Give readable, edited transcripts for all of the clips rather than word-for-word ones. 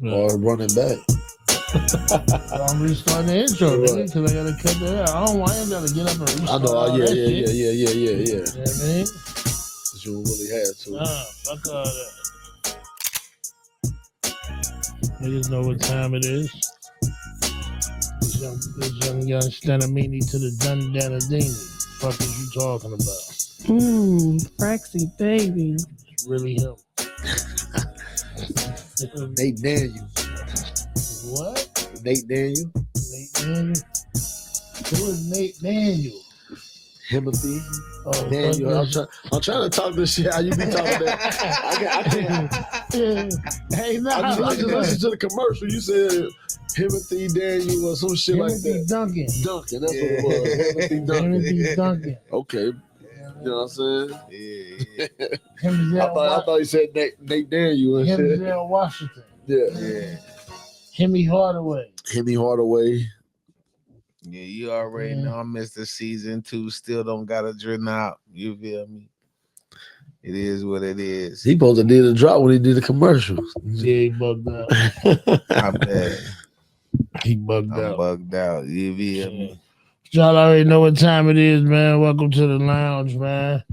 or running back. I'm restarting the intro, nigga, because I gotta cut that out. I don't want him to get up and restart. I know. all Yeah. that shit. Yeah. You know what I mean? But you really had to. Nah, fuck all that. Niggas know what time it is. This young Stanamini to the Dundanadini. Fuck is you talking about? Fraxy baby. It's really him. Nate Daniel. What? Nate Daniel. Nate Daniel? Who is Nate Daniel? Timothy. Oh, Daniel. I'm trying to talk this shit. How you be talking that? I can't. Hey, nah, I just listened to the commercial. You said Timothy Daniel or some shit like that. Duncan. Duncan. That's what it was. Timothy Duncan. Timothy Duncan. Okay. You know what I'm saying? Yeah. I thought he said Nate Daniel and shit. Denzel Washington. Yeah. Hemi Hardaway. Hemi Hardaway. Yeah, you already know I missed the season 2. Still don't got a drink out. You feel me? It is what it is. He supposed to did a drop when he did the commercials. Yeah, he bugged out. I bet. He bugged I'm out. bugged out. You feel me? Y'all already know what time it is, man. Welcome to the lounge, man.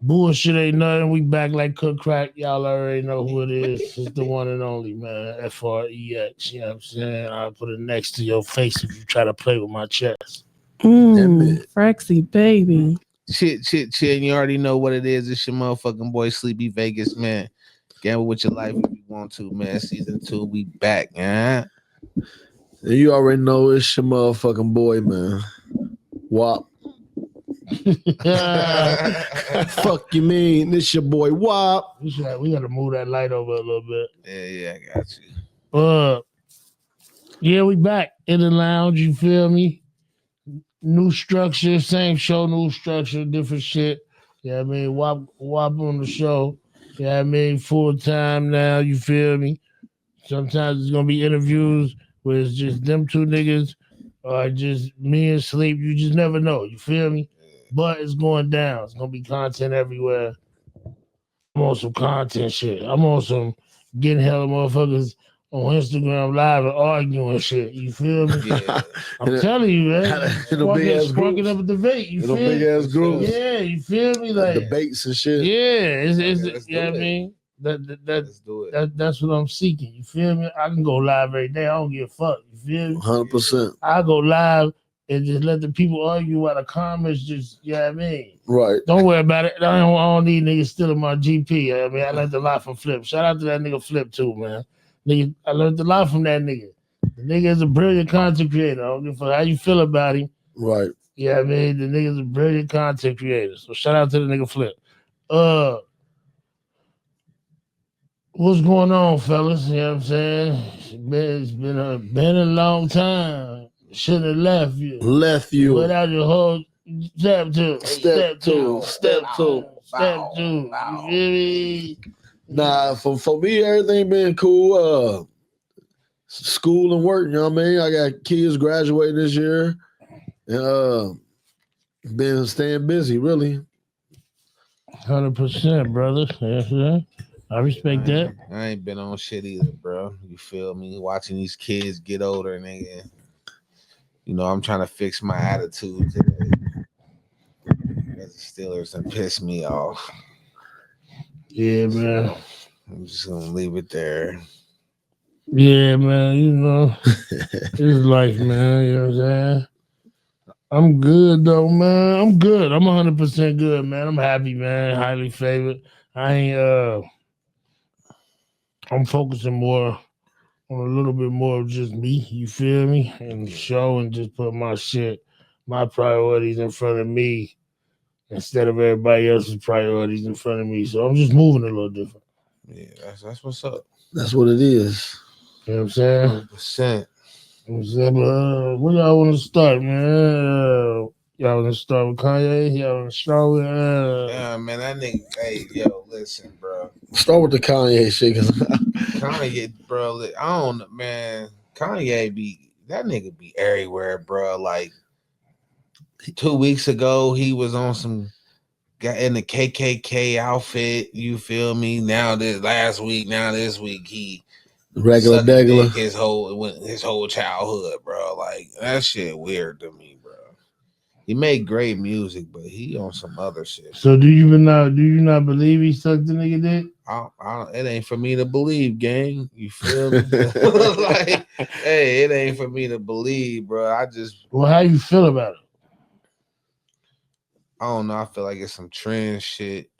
Bullshit ain't nothing. We back like cook crack. Y'all already know who it is. It's the one and only, man. FREX. You know what I'm saying? I'll put it next to your face if you try to play with my chest. Fraxy baby. Shit. And you already know what it is. It's your motherfucking boy, Sleepy Vegas, man. Gamble with your life if you want to, man. Season 2, we back, man. And you already know it's your motherfucking boy, man. WAP. Fuck you mean? This your boy WAP. We gotta move that light over a little bit. Yeah, I got you. Yeah, we back in the lounge, you feel me? New structure, same show, new structure, different shit. Yeah, I mean, WAP on the show. Yeah, I mean, full time now, you feel me? Sometimes it's gonna be interviews where it's just them two niggas or just me and Sleep. You just never know, you feel me? But it's going down. It's gonna be content everywhere. I'm on some content shit. I'm on some getting hella motherfuckers on Instagram live and arguing shit. You feel me? Yeah. I'm telling you, man. Sparking up a debate. You feel me? Big ass groups. Yeah, you feel me? Like debates and shit. yeah, it's yeah, I mean Let's do it. that's what I'm seeking. You feel me? I can go live every day. I don't give a fuck. You feel me? 100%. I go live and just let the people argue while the comments just, you know what I mean? Right. Don't worry about it. I don't need niggas stealing my GP. I mean, I learned a lot from Flip. Shout out to that nigga Flip too, man. Nigga, I learned a lot from that nigga. The nigga is a brilliant content creator. I don't give a fuck how you feel about him. Right. Yeah, I mean, the nigga's a brilliant content creator. So shout out to the nigga Flip. What's going on, fellas? You know what I'm saying? It's been a long time. Shouldn't have left you. Without your whole step two. You feel me? Nah, for me, everything been cool. School and work, you know what I mean? I got kids graduating this year. And been staying busy, really. 100%, brother. Yeah. I respect that. I ain't been on shit either, bro. You feel me? Watching these kids get older, nigga. You know, I'm trying to fix my attitude today. The Steelers and piss me off. Yeah, man. I'm just gonna leave it there. Yeah, man. You know, it's life, man. You know what I'm saying? I'm good though, man. I'm good. I'm 100% good, man. I'm happy, man. Highly favored. I'm focusing more on a little bit more of just me, you feel me? And the show and just put my priorities in front of me instead of everybody else's priorities in front of me. So I'm just moving a little different. Yeah, that's what's up. That's what it is. You know what I'm saying? 100%. Where y'all want to start, man? Y'all want to start with Kanye? Y'all want to start with... Yeah, man, that nigga... Hey, yo, listen, bro. Start with the Kanye shit. Kanye, bro, I don't know, man. Kanye that nigga be everywhere, bro. Like 2 weeks ago, he was on some got in the KKK outfit. You feel me? Now this last week, now this week he Regular sucked dick degular. his whole childhood, bro. Like that shit weird to me, bro. He made great music, but he on some other shit. So do you not believe he sucked the nigga dick? It ain't for me to believe, gang. You feel me? Like, hey, it ain't for me to believe, bro. Well, how you feel about it? I don't know. I feel like it's some trend shit.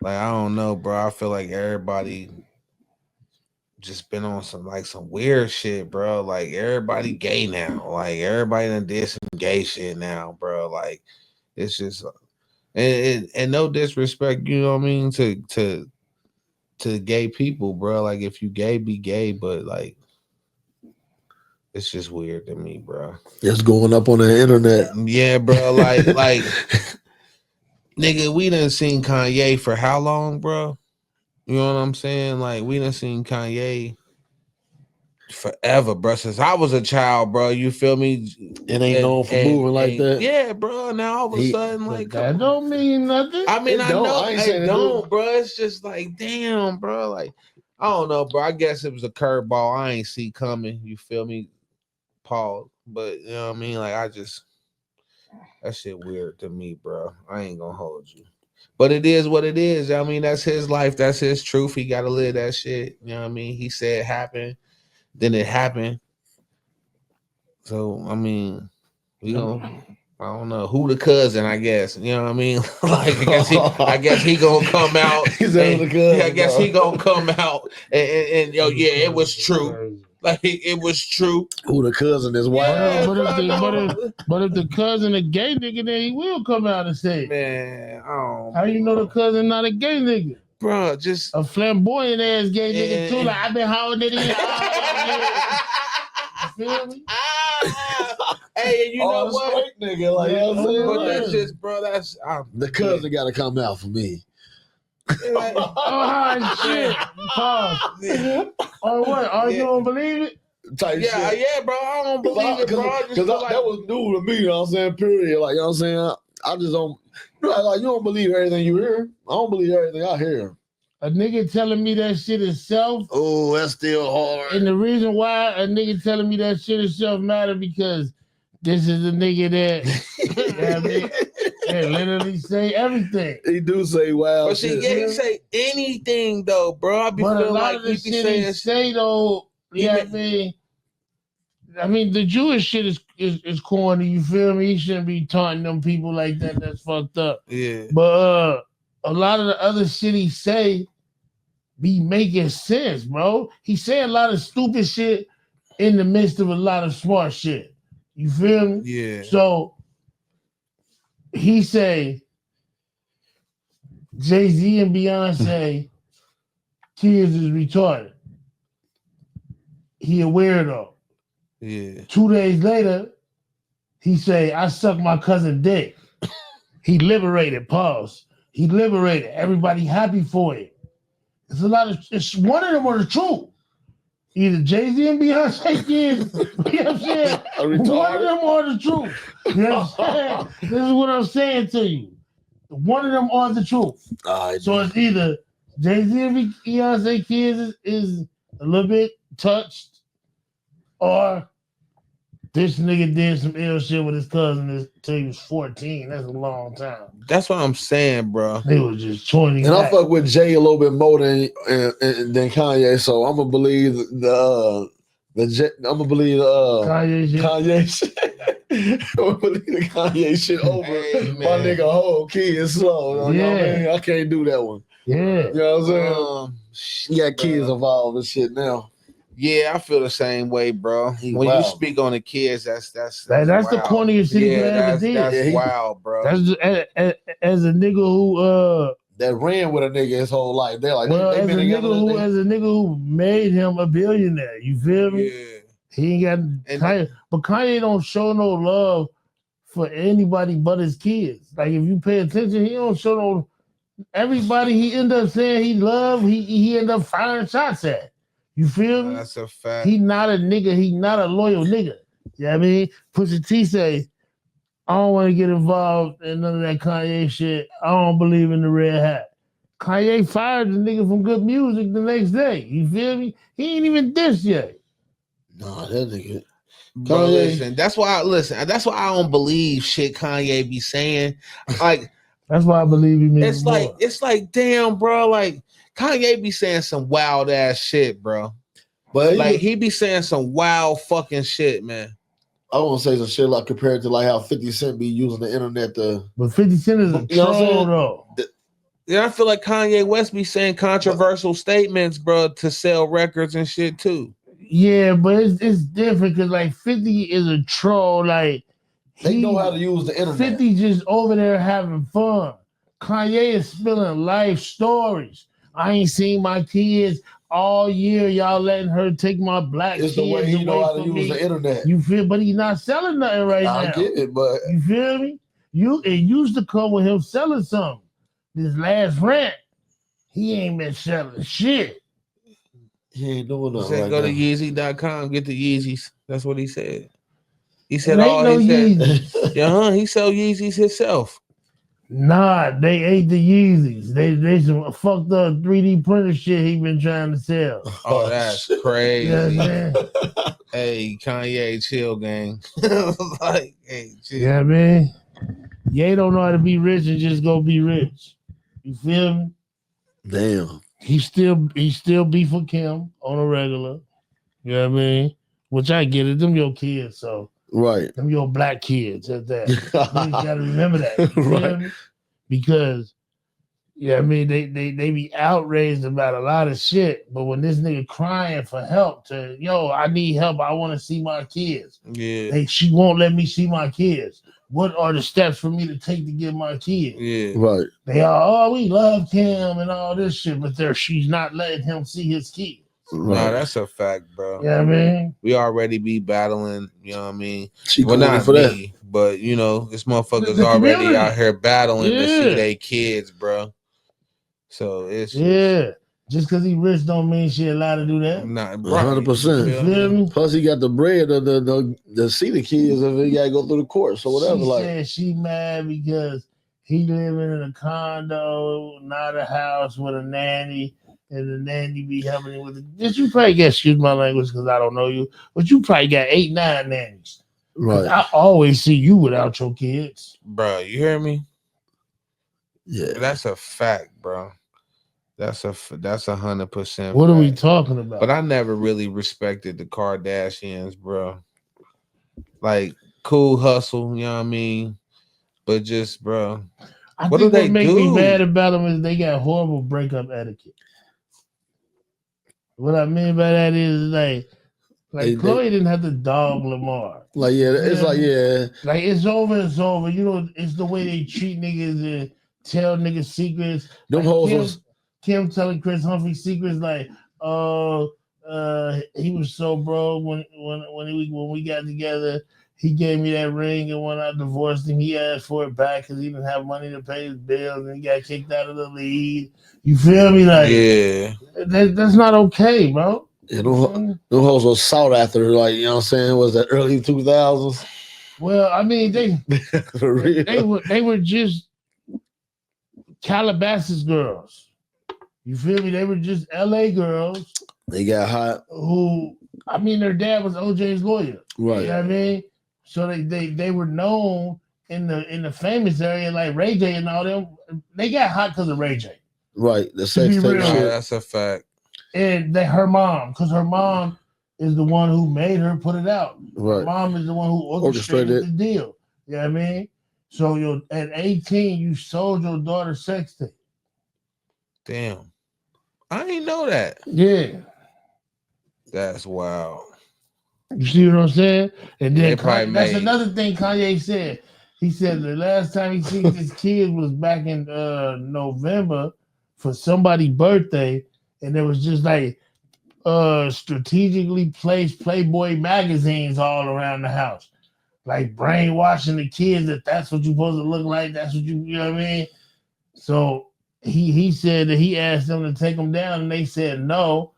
Like, I don't know, bro. I feel like everybody just been on some weird shit, bro. Like everybody gay now. Like everybody done did some gay shit now, bro. Like it's just and no disrespect, you know what I mean, to gay people, bro. Like if you gay, be gay, but like it's just weird to me, bro. It's going up on the internet. Yeah, bro. Like nigga, we done seen Kanye for how long, bro? You know what I'm saying? Like we done seen Kanye forever, bro. Since I was a child, bro. You feel me? It ain't known for moving like that. Yeah, bro. Now all of a sudden, like, that don't mean nothing. I mean, I know I ain't it saying don't, bro. It's just like, damn, bro. Like, I don't know, bro. I guess it was a curveball I ain't see coming. You feel me? Paul, but you know what I mean? Like, that shit weird to me, bro. I ain't gonna hold you. But it is what it is. I mean, that's his life. That's his truth. He got to live that shit. You know what I mean? He said it happened. Then it happened. So, I mean, I don't know who the cousin, I guess. You know what I mean? Like, I guess he gonna come out. He's the cousin, I guess bro. he gonna come out and yo, yeah, it was true. Like it was true. Who the cousin is wild. But if the cousin a gay nigga, then he will come out and say, man, how you know the cousin not a gay nigga? Bro, just a flamboyant ass gay nigga too. Like I've been holding it in. You feel me? Hey, you know what? Nigga, like, you know what I'm saying? But that's just, bro. That's the cousin got to come out for me. Like, oh shit! Pause. Or what? Are you don't believe it? Type shit. Yeah, bro. I don't believe it, bro. Because that was new to me. You know what I'm saying? Period. Like, you know what I'm saying? I just don't. Like, you don't believe everything you hear. I don't believe everything I hear. A nigga telling me that shit is self. Oh, that's still hard. And the reason why a nigga telling me that shit is self matter because this is a nigga that literally say everything. He do say wild but shit. See, yeah, he say anything though, bro. I be but feeling a lot like of the he shit saying he say though, I mean, the Jewish shit is corny. You feel me? He shouldn't be taunting them people like that. That's fucked up. Yeah. But a lot of the other shit he say be making sense, bro. He say a lot of stupid shit in the midst of a lot of smart shit. You feel me? Yeah. So he say Jay-Z and Beyonce kids is retarded. He a weirdo. Yeah. 2 days later, he say, I suck my cousin dick. He liberated, pause. He liberated. Everybody happy for it. It's a lot of, it's one of them are the truth. Either Jay-Z and Beyonce kids, you know what I'm saying? One of them are the truth. You know what I'm saying? This is what I'm saying to you. One of them are the truth. So it's either Jay-Z and Beyonce kids is a little bit touched, or this nigga did some ill shit with his cousin until he was 14. That's a long time. That's what I'm saying, bro. He was just 20. And I fuck with Jay a little bit more than Kanye, so I'm gonna believe I'm gonna believe Kanye shit. I'm gonna believe the Kanye shit over my nigga whole kid slow. You know what I mean? I can't do that one. Yeah. You know what I'm saying? You got kids involved and shit now. Yeah, I feel the same way, bro. When you speak on the kids, that's the corniest shit you ever did. That's wild, bro. That's as a nigga who that ran with a nigga his whole life. They're like, well, as a nigga who made him a billionaire. You feel me? Yeah. He ain't got Kanye, but Kanye don't show no love for anybody but his kids. Like if you pay attention, he don't show no. Everybody he end up saying he love, he end up firing shots at. You feel me? That's a fact. He not a nigga. He not a loyal nigga. You know what I mean? Pusha T say, I don't want to get involved in none of that Kanye shit. I don't believe in the red hat. Kanye fired the nigga from Good Music the next day. You feel me? He ain't even dissed yet. Nah, that nigga. Bro, Kanye. That's why I don't believe shit Kanye be saying. Like, That's why I believe he makes more. it's like, damn, bro. Like, Kanye be saying some wild ass shit, bro. But Like, he be saying some wild fucking shit, man. I want to say some shit like compared to like how 50 Cent be using the internet to. But 50 Cent is a You know what I'm troll, saying? though. Yeah, I feel like Kanye West be saying controversial statements, bro, to sell records and shit too. Yeah, but it's different because like 50 is a troll. Like They know how to use the internet. 50 just over there having fun. Kanye is spilling life stories. I ain't seen my kids all year. Y'all letting her take my black It's kids the way he away know how to from use me. the internet. You feel? But he's not selling nothing right now. I get it, but You feel me? It used to come with him selling something. This last rant, he ain't been selling shit. he ain't doing He nothing said right go now. to Yeezy.com, get the Yeezys. That's what he said. He It said ain't no Yeezys. Yeah, he sell Yeezys himself. Nah, they ate the Yeezys. They some fucked up 3D printer shit he been trying to sell. Oh, that's shit. crazy. Yeah, Hey, Kanye, chill, gang. Like, hey, chill. yeah, man. Ye don't know how to be rich and just go be rich. You feel me? Damn. He still beef with Kim on a regular. You know what I mean? Which I get it. Them your kids, so Right. them your black kids at that. You gotta remember that. You feel Right. me? Because I mean they be outraged about a lot of shit, but when this nigga crying for help I need help, I want to see my kids. Yeah. She won't let me see my kids. What are the steps for me to take to get my kids? Yeah. Right. They are, we love Kim and all this shit, but she's not letting him see his kids. Right. Nah, that's a fact, bro. You know what I mean? We already be battling, you know what I mean? She Well, going not for that. me, but you know, this motherfuckers The already community. out here battling to see Yeah. their kids, bro. So it's Yeah. Just because he rich don't mean she allowed to do that. not 100%. You feel me? Plus, he got the bread to see the kids if he got to go through the court. So whatever. She said she mad because he living in a condo, not a house with a nanny, and the nanny be helping him with it. You probably get, excuse my language because I don't know you, but you probably got 8, 9 nannies. Right. I always see you without your kids. Bro, you hear me? Yeah. That's a fact, bro. That's 100%. What are we talking about? But I never really respected the Kardashians, bro. Like, cool hustle, you know what I mean? But just, bro, I what think do they what make do? me mad about them is they got horrible breakup etiquette. What I mean by that is like Chloe didn't have to dog Lamar. Like, yeah, it's like, yeah. Like, it's over, it's over. You know, it's the way they treat niggas and tell niggas secrets. Them like hoes Kim telling Chris Humphrey secrets like, he was so broke when we got together. He gave me that ring, and when I divorced him, he asked for it back because he didn't have money to pay his bills, and he got kicked out of the league. You feel me? Like, yeah, that's not okay, bro. Yeah, them hoes was sought after, like, you know what I'm saying? Was that early 2000s? Well, I mean, For real. they were just Calabasas girls. You feel me? They were just LA girls. They got hot. Who, I mean, their dad was OJ's lawyer. Right. You know what I mean? So they were known in the famous area, like Ray J and all them. They got hot because of Ray J. Right. The sex tape shit. That's a fact. And her mom, because her mom is the one who made her put it out. Right. Her mom is the one who orchestrated the deal. You know what I mean? So at 18, you sold your daughter sex tape. Damn. I ain't know that. Yeah. That's wild. You see what I'm saying? And then that's made... another thing Kanye said. He said the last time he seen his kid was back in November for somebody's birthday, and there was just like strategically placed Playboy magazines all around the house, like brainwashing the kids that that's what you're supposed to look like. That's what you know what I mean? So he said that he asked them to take them down, and they said no.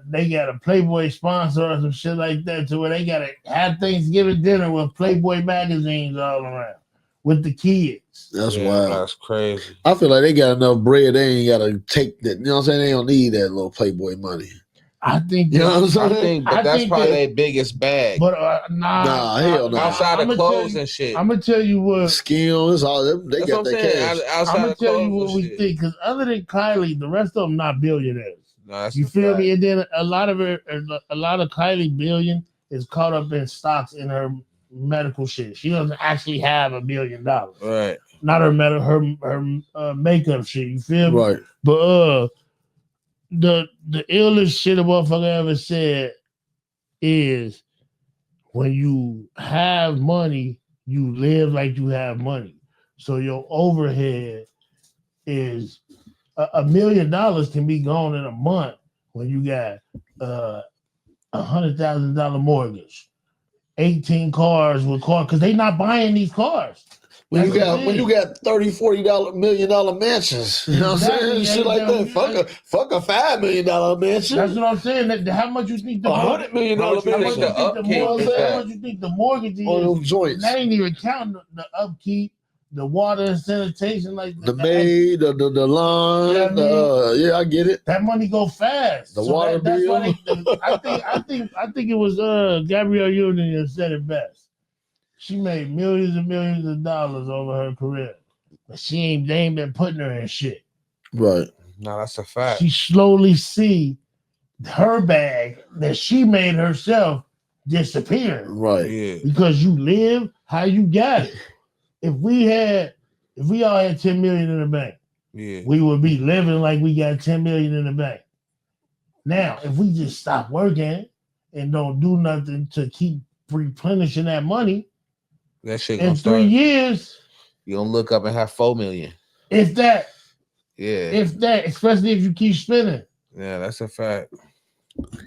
they got a Playboy sponsor or some shit like that, to where they gotta have Thanksgiving dinner with Playboy magazines all around with the kids. That's wild. That's crazy. I feel like they got enough bread. They ain't gotta take that. You know what I'm saying? They don't need that little Playboy money. I think You know what I'm saying? I think, but that's probably their biggest bag. But nah, hell no. Outside of clothes and shit. I'm gonna tell you what. Skills, all them. They That's got what I'm that saying. cash. Outside I'm gonna of tell you clothes what and we shit. think, because other than Kylie, the rest of them not billionaires. No, that's You feel fact. me? And then a lot of Kylie billion is caught up in stocks in her medical shit. She doesn't actually have $1 billion. Right. Not her makeup shit. You feel me? Right. But the illest shit a motherfucker ever said is, when you have money, you live like you have money. So your overhead is $1 million can be gone in a month when you got $100,000 mortgage, 18 cars because they not buying these cars. When you got $30, $40 $1 million mansions, you know what I'm saying? Shit like that. Fuck a $5 million mansion. That's what I'm saying. How much you think the $100 million how much you think the mortgage is? On them joints. That ain't even counting the upkeep, the water and sanitation, like the maid, the line. You know yeah, I get it. That money go fast. The water bill. I think it was Gabrielle Union said it best. She made millions and millions of dollars over her career, but they ain't been putting her in shit. Right. No, that's a fact. She slowly see her bag that she made herself disappear. Right. Yeah. Because you live how you got it. If we all had 10 million in the bank, we would be living like we got 10 million in the bank. Now, if we just stop working and don't do nothing to keep replenishing that money, that shit in 3 years, you're gonna look up and have 4 million. If that, especially if you keep spending. Yeah, that's a fact.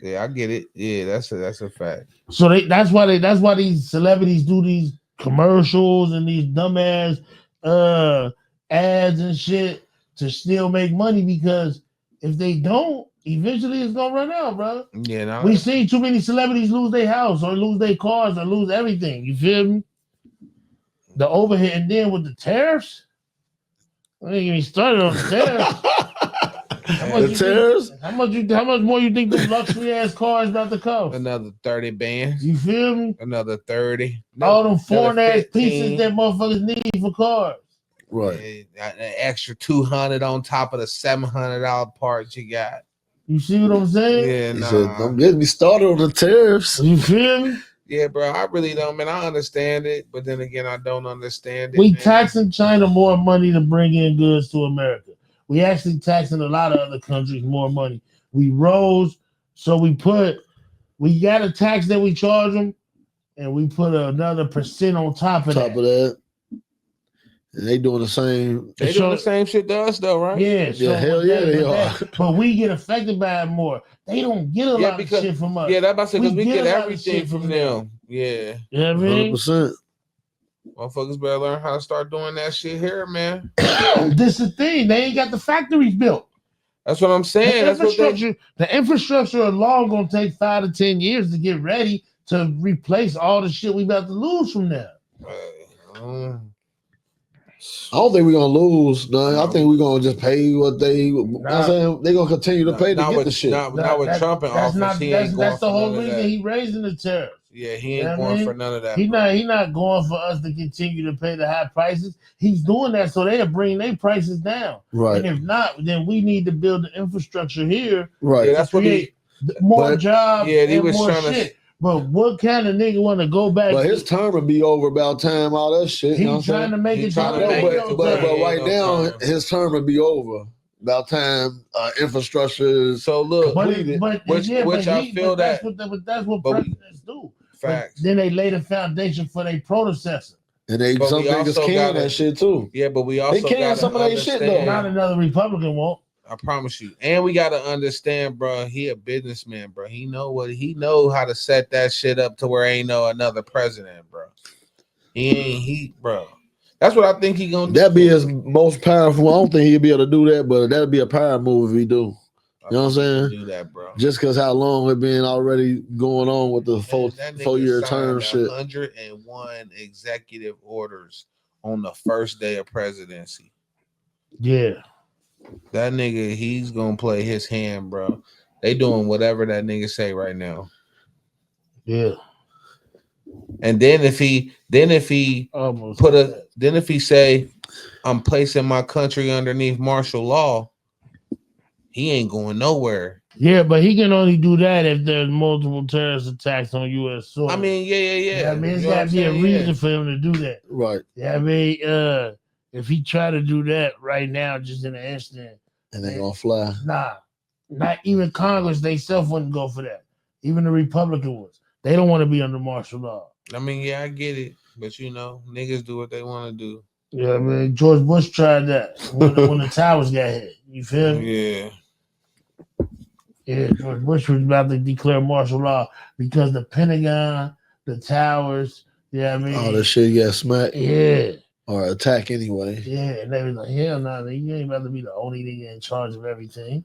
Yeah, I get it. Yeah, that's a fact. So that's why these celebrities do these commercials and these dumbass ads and shit to still make money, because if they don't, eventually it's gonna run out, bro. Yeah, we seen too many celebrities lose their house or lose their cars or lose everything. You feel me? The overhead, and then with the tariffs, I ain't get me started on the tariffs. How much more you think the luxury ass cars about to cost? Another 30 bands. You feel me? Another 30. All them foreign ass pieces that motherfuckers need for cars. Right. An extra 200 on top of the $700 parts you got. You see what I'm saying? Yeah, said, don't get me started on the tariffs. You feel me? Yeah, bro, I really don't, man. I understand it, but then again, I don't understand it. We taxing China more money to bring in goods to America. We actually taxing a lot of other countries more money. We rose, so we got a tax that we charge them, and we put another % on top of that. And they doing the same. They doing the same shit to us, though, right? Yeah, so hell yeah, they are. But we get affected by it more. They don't get a lot of shit from us. Yeah, that's about to say, because we get everything from them. Yeah. You know what I mean? 100%. Motherfuckers better learn how to start doing that shit here, man. This is the thing. They ain't got the factories built. That's what I'm saying. The infrastructure alone gonna take 5 to 10 years to get ready to replace all the shit we about to lose from there. I don't think we're gonna lose. No, I think we're gonna just pay what they. I'm saying they're gonna continue to pay to get the shit. Not with Trump in office. That's the whole reason he raising the tariffs. Yeah, he ain't going for none of that. He not going for us to continue to pay the high prices. He's doing that so they'll bring their prices down. Right. And if not, then we need to build the infrastructure here. Right. Yeah, that's what more jobs. Yeah, he and was more trying shit. to. But what kind of nigga want to go back? But his term will be over about time. All that shit. He's trying to make it. But right now, his term will be over. About time infrastructure is so look. That's what presidents do. Facts. But then they lay the foundation for their predecessor. And some niggas can that shit too. Yeah, but we also can some of that shit though. Not another Republican won't. I promise you. And we gotta understand, bro. He a businessman, bro. He know how to set that shit up to where ain't no another president, bro. Bro. That's what I think he gonna do. That'd be his most powerful. I don't think he'll be able to do that, but that'd be a power move if he do. You know what I'm saying? Do that, bro. Just because how long it been already going on with the That nigga 4-year signed term shit. 101 executive orders on the first day of presidency. Yeah. That nigga, he's gonna play his hand, bro. They doing whatever that nigga say right now. Yeah. And then if he Almost then if he say, I'm placing my country underneath martial law, he ain't going nowhere. Yeah, but he can only do that if there's multiple terrorist attacks on U.S. soil. I mean, yeah. I mean, it's got to be a reason for him to do that. Right. Yeah, I mean, if he try to do that right now, just in an instant, and they gonna fly. Nah, not even Congress. They self wouldn't go for that. Even the Republican ones, they don't want to be under martial law. I mean, yeah, I get it, but you know, niggas do what they want to do. Yeah, I mean, George Bush tried that when the towers got hit. You feel me? Yeah. Yeah, George Bush was about to declare martial law because the Pentagon, the towers, yeah, I mean, all that shit got smacked. Yeah. Or attack anyway. Yeah, and they was like, hell no, you ain't about to be the only nigga in charge of everything.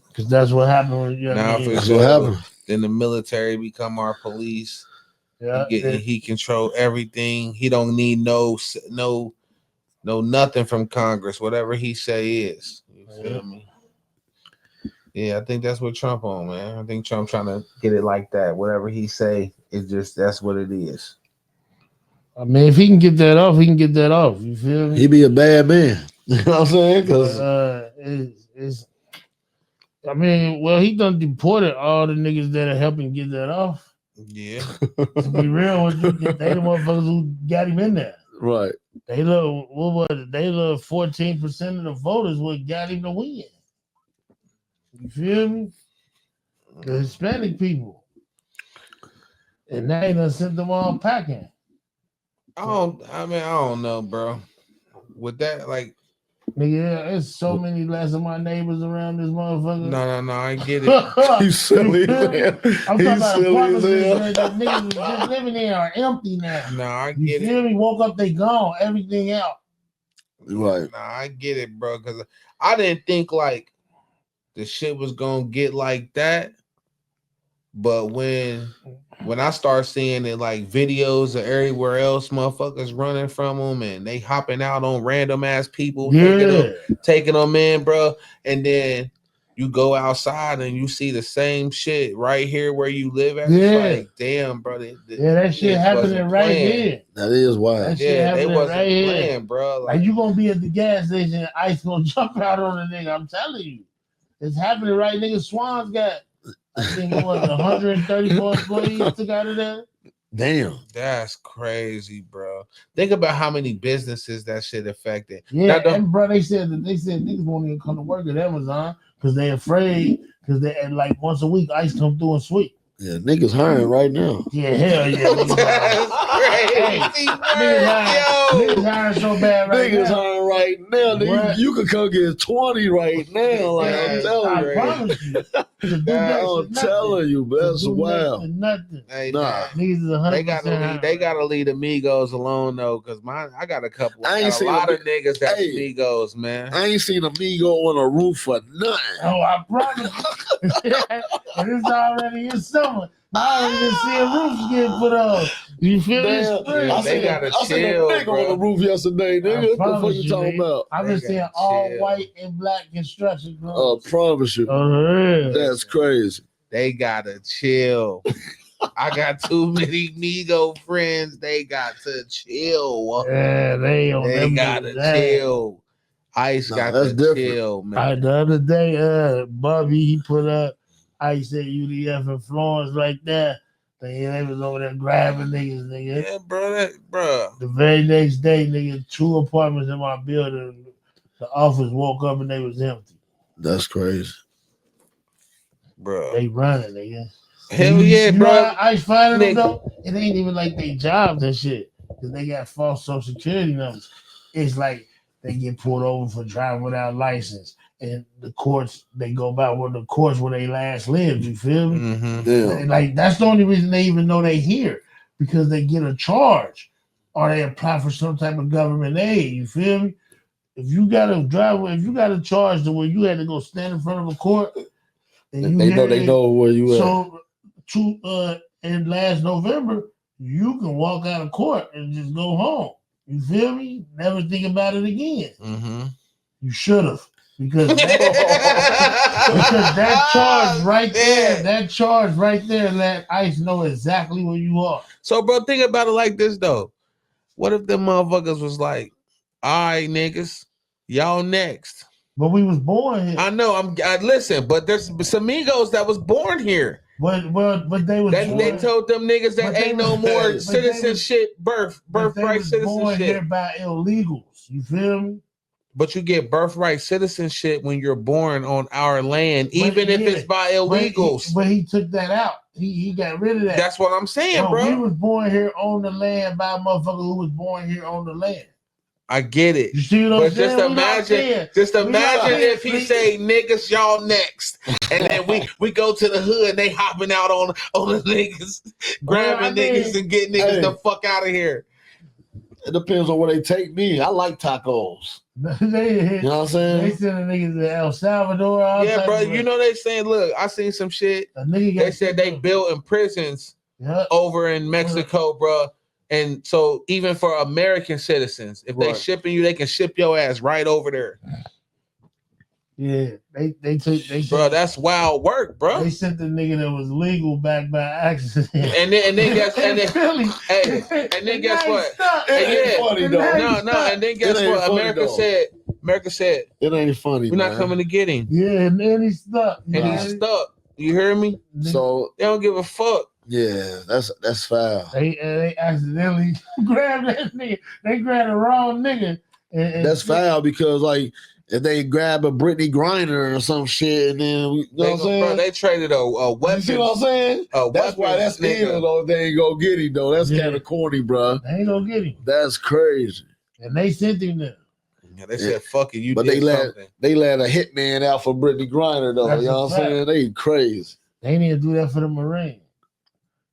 Because that's what happened when that's what happened. Then the military become our police. Yeah, he control everything. He don't need no nothing from Congress. Whatever he say is. You feel me? Yeah, I think that's what Trump on, man. I think Trump trying to get it like that. Whatever he say, it's just that's what it is. I mean, if he can get that off, he can get that off. You feel me? He be a bad man. You know what I'm saying? Because it's I mean, well, he done deported all the niggas that are helping get that off. Yeah. To be real with you, they the motherfuckers who got him in there. Right. They look, what was it? They look 14% of the voters what got him to win. You feel me? The Hispanic people. And now they done sent them all packing. I don't know, bro. With that, like, nigga, there's so many less of my neighbors around this motherfucker. No, I get it. He's silly. I'm talking about apartments that niggas just living in are empty now. No, I get you feel me? Woke up, they gone. Everything out. Right. No, I get it, bro. Because I didn't think like the shit was gonna get like that. But when I start seeing it like videos of everywhere else, motherfuckers running from them and they hopping out on random ass people, taking them in, bro. And then you go outside and you see the same shit right here where you live at. It's like, damn, bro. That shit happening right here. That is wild. That shit happening they wasn't right playing, here, bro. Like you gonna be at the gas station and ICE gonna jump out on the nigga. I'm telling you, it's happening right. Nigga, Swan's got. I think it was 134 employees took out of there. Damn. That's crazy, bro. Think about how many businesses that shit affected. Yeah, and bro, they said niggas won't even come to work at Amazon because they afraid because they like once a week ICE come through and sweep. Yeah, niggas hiring right now. Yeah, hell yeah. Niggas hiring so bad right now. Niggas hiring right now. Nigga, you could come get 20 right now. Like I'm telling you. I promise you. I'm telling you, but that's wild. Nothing. Hey, nah. Niggas is 100%. They gotta leave the Migos alone though, cause I got a couple. I got a lot of niggas that's Migos, man. I ain't seen a Migo on a roof for nothing. Oh, I promise you. And it's already in summer. I don't even see a roof getting put on. You feel me? They gotta chill, I seen a nigga on the roof yesterday, nigga. What the fuck you talking about? I've been seeing all white and black construction crews. Promise you. That's crazy. They gotta chill. I got too many Migo friends. They got to chill. Yeah, they gotta chill. Ice got to chill, man. The other day, Bobby, he put up Ice at UDF in Florence like that. They was over there grabbing niggas, nigga. Yeah, bro. The very next day, nigga, 2 apartments in my building, the office woke up and they was empty. That's crazy. Bro. They running, nigga. Hell yeah, bro. Ice finding them though. It ain't even like they jobs and shit. Because they got false social security numbers. It's like they get pulled over for driving without license. And the courts, they go by the courts where they last lived. You feel me? Mm-hmm. Yeah. Like that's the only reason they even know they here, because they get a charge or they apply for some type of government aid. You feel me? If you got a charge to where you had to go stand in front of a court and They know where you at. So, in last November, you can walk out of court and just go home. You feel me? Never think about it again. Mm-hmm. You should have. Because that charge right there, let ICE know exactly where you are. So, bro, think about it like this, though. What if them motherfuckers was like, all right, niggas, y'all next? But we was born here. I know. Listen, but there's some amigos that was born here. But they was born, they told them niggas that ain't no more citizenship, birthright born here citizenship. by illegals. You feel me? But you get birthright citizenship when you're born on our land, even if it's by illegals. But he took that out. He got rid of that. That's what I'm saying, bro. We was born here on the land by a motherfucker who was born here on the land. I get it. You see what I'm saying? Just imagine if he say niggas y'all next, and then we go to the hood and they hopping out on the niggas, grabbing niggas and getting niggas the fuck out of here. It depends on where they take me. I like tacos. You know what I'm saying? They sending niggas to El Salvador. Yeah, bro. You know they saying, look, I seen some shit. They said they built in prisons over in Mexico, bro. And so even for American citizens, if they shipping you, they can ship your ass right over there. Yeah, they bro, that's wild work, bro. They sent the nigga that was legal back by accident. And then guess what? And then guess what? America said it ain't funny. We're not coming to get him. Yeah, and then he's stuck. And he's stuck. You hear me? So they don't give a fuck. Yeah, that's foul. They accidentally grabbed that nigga. They grabbed the wrong nigga. And that's foul because like if they grab a Brittany Griner or some shit and then you know what I'm saying? Bro, they traded a weapon. You see what I'm saying? That's why that's illegal though. They ain't gonna get him though. That's kind of corny, bro. They ain't gonna get him. That's crazy. And they sent him there. Yeah, they said, fuck it, you but did something. They let a hitman out for Brittany Griner though. You know what I'm saying? They crazy. They need to do that for the Marines.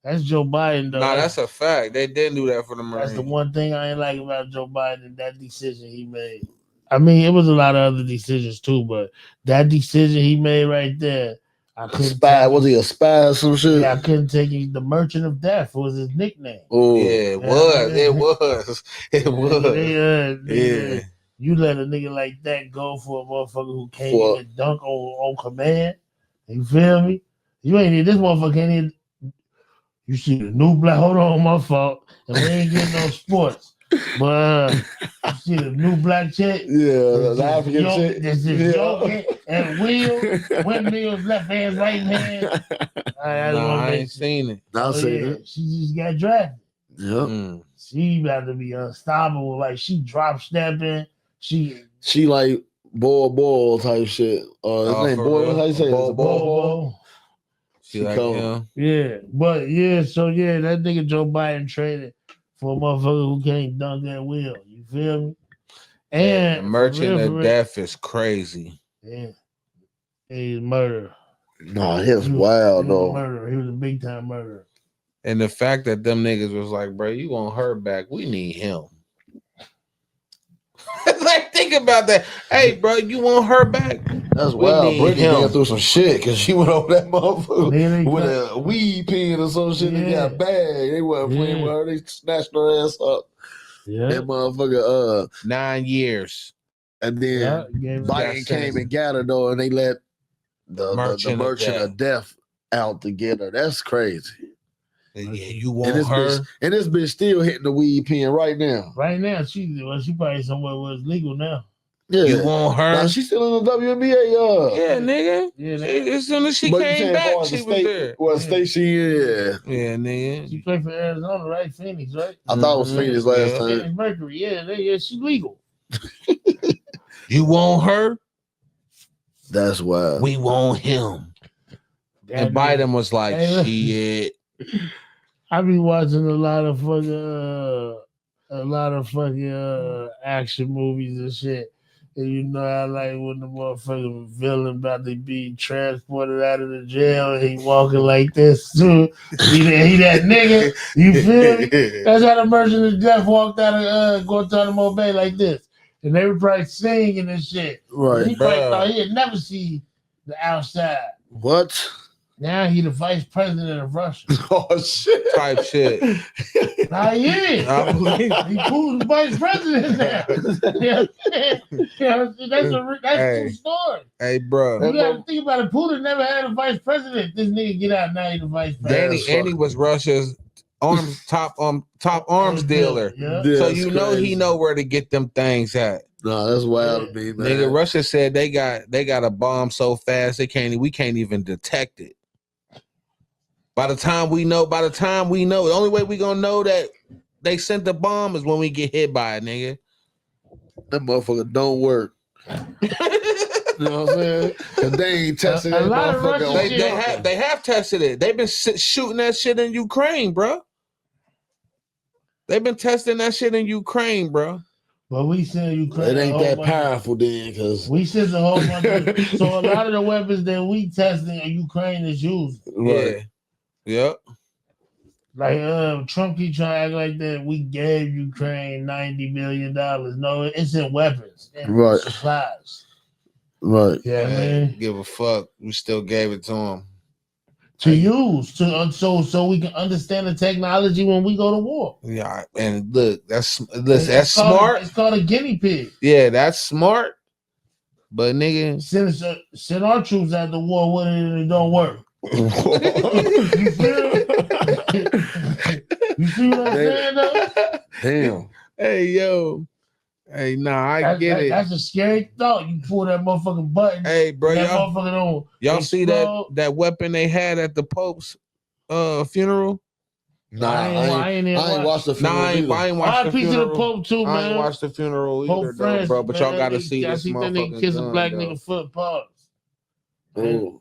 That's Joe Biden, though. Nah, that's a fact. They didn't do that for the Marines. That's the one thing I ain't like about Joe Biden, that decision he made. I mean, it was a lot of other decisions too, but that decision he made right there, I couldn't. Spy? Was he a spy or some shit? Yeah, I couldn't take him. The Merchant of Death was his nickname. Oh, yeah, it was. It was. Yeah. You let a nigga like that go for a motherfucker who can't even dunk on command. You feel me? You ain't this motherfucker can't even. You see the new black. Hold on, my fault. And we ain't getting no sports. But you see the new black chick. Yeah, the African chick. This is joking and windmills, left hand, right hand. I ain't seen it. I'll say that. She just got drafted. Yep. She about to be unstoppable. Like she drop stepping. She like Boy type shit. His name Boy. How you say it? Boy. She like him. Yeah, but that nigga Joe Biden traded for a motherfucker who can't dunk that wheel. You feel me? And the Merchant of Death is crazy. Yeah, he's murder. No, he was wild though. Murderer. He was a big time murderer. And the fact that them niggas was like, bro, you want her back? We need him. Like, think about that. Hey, bro, you want her back? That's wild. Brittany went through some shit because she went over that motherfucker with a weed pen or some shit and got bagged. They wasn't playing with her. They snatched her ass up. Yeah. That motherfucker 9 years. And then Biden came and got her though, and they let the Merchant of Death out to get her. That's crazy. Yeah, you want her? And this bitch still hitting the weed pen right now. Right now, she probably somewhere where it's legal now. Yeah. You want her? Now, she's still in the WNBA. Yeah, nigga. Yeah, as soon as she came back, she was there. What state she in? Yeah, nigga. She played for Arizona, right? Phoenix, right? I thought it was Phoenix last time. Phoenix Mercury, yeah, she's legal. You want her? That's wild. We want him. And Biden was like, shit. I be watching a lot of fucking action movies and shit. And you know I like when the motherfucking villain about to be transported out of the jail and he walking like this too. He that nigga. You feel me? That's how the Merchant of Death walked out of Guantanamo Bay like this. And they were probably singing and shit. Right. And he probably thought he'd never see the outside. What? Now he the vice president of Russia. Oh shit! Type shit. Nah, he is. I believe. He Putin's vice president now. That's Hey. true story. Hey, bro. You got to think about it. Putin never had a vice president. This nigga get out now. He the vice president. And he was Russia's top arms dealer. Yeah. So you know he know where to get them things at. No, that's wild to me, man. Nigga, Russia said they got a bomb so fast we can't even detect it. By the time we know, the only way we gonna know that they sent the bomb is when we get hit by it, nigga. That motherfucker don't work. You know what I'm saying? Cause they ain't tested that motherfucker. They have tested it. They've been shooting that shit in Ukraine, bro. They've been testing that shit in Ukraine, bro. But we send Ukraine. It ain't that powerful then, cause we send a whole bunch. So a lot of the weapons that we testing in Ukraine is used. Right. Yep. Like Trump keep trying to act like that we gave Ukraine $90 million. No, it's in weapons and Right. supplies. Right. Yeah, man. Give a fuck. We still gave it to them. To use so we can understand the technology when we go to war. Yeah, and look, that's smart. It's called a guinea pig. Yeah, that's smart. But nigga, send our troops out to war with it and it don't work. You see what I'm saying though? Damn. Hey yo. Hey, I get it. That's a scary thought. You pull that motherfucking button. Hey, bro, y'all see explode. that weapon they had at the Pope's funeral? Nah, I ain't watched the funeral. I ain't watched the piece funeral. of the Pope too, man. I ain't watched the funeral either, though, bro. But y'all gotta see this motherfucking that nigga kiss a black nigga foot paws. Oh.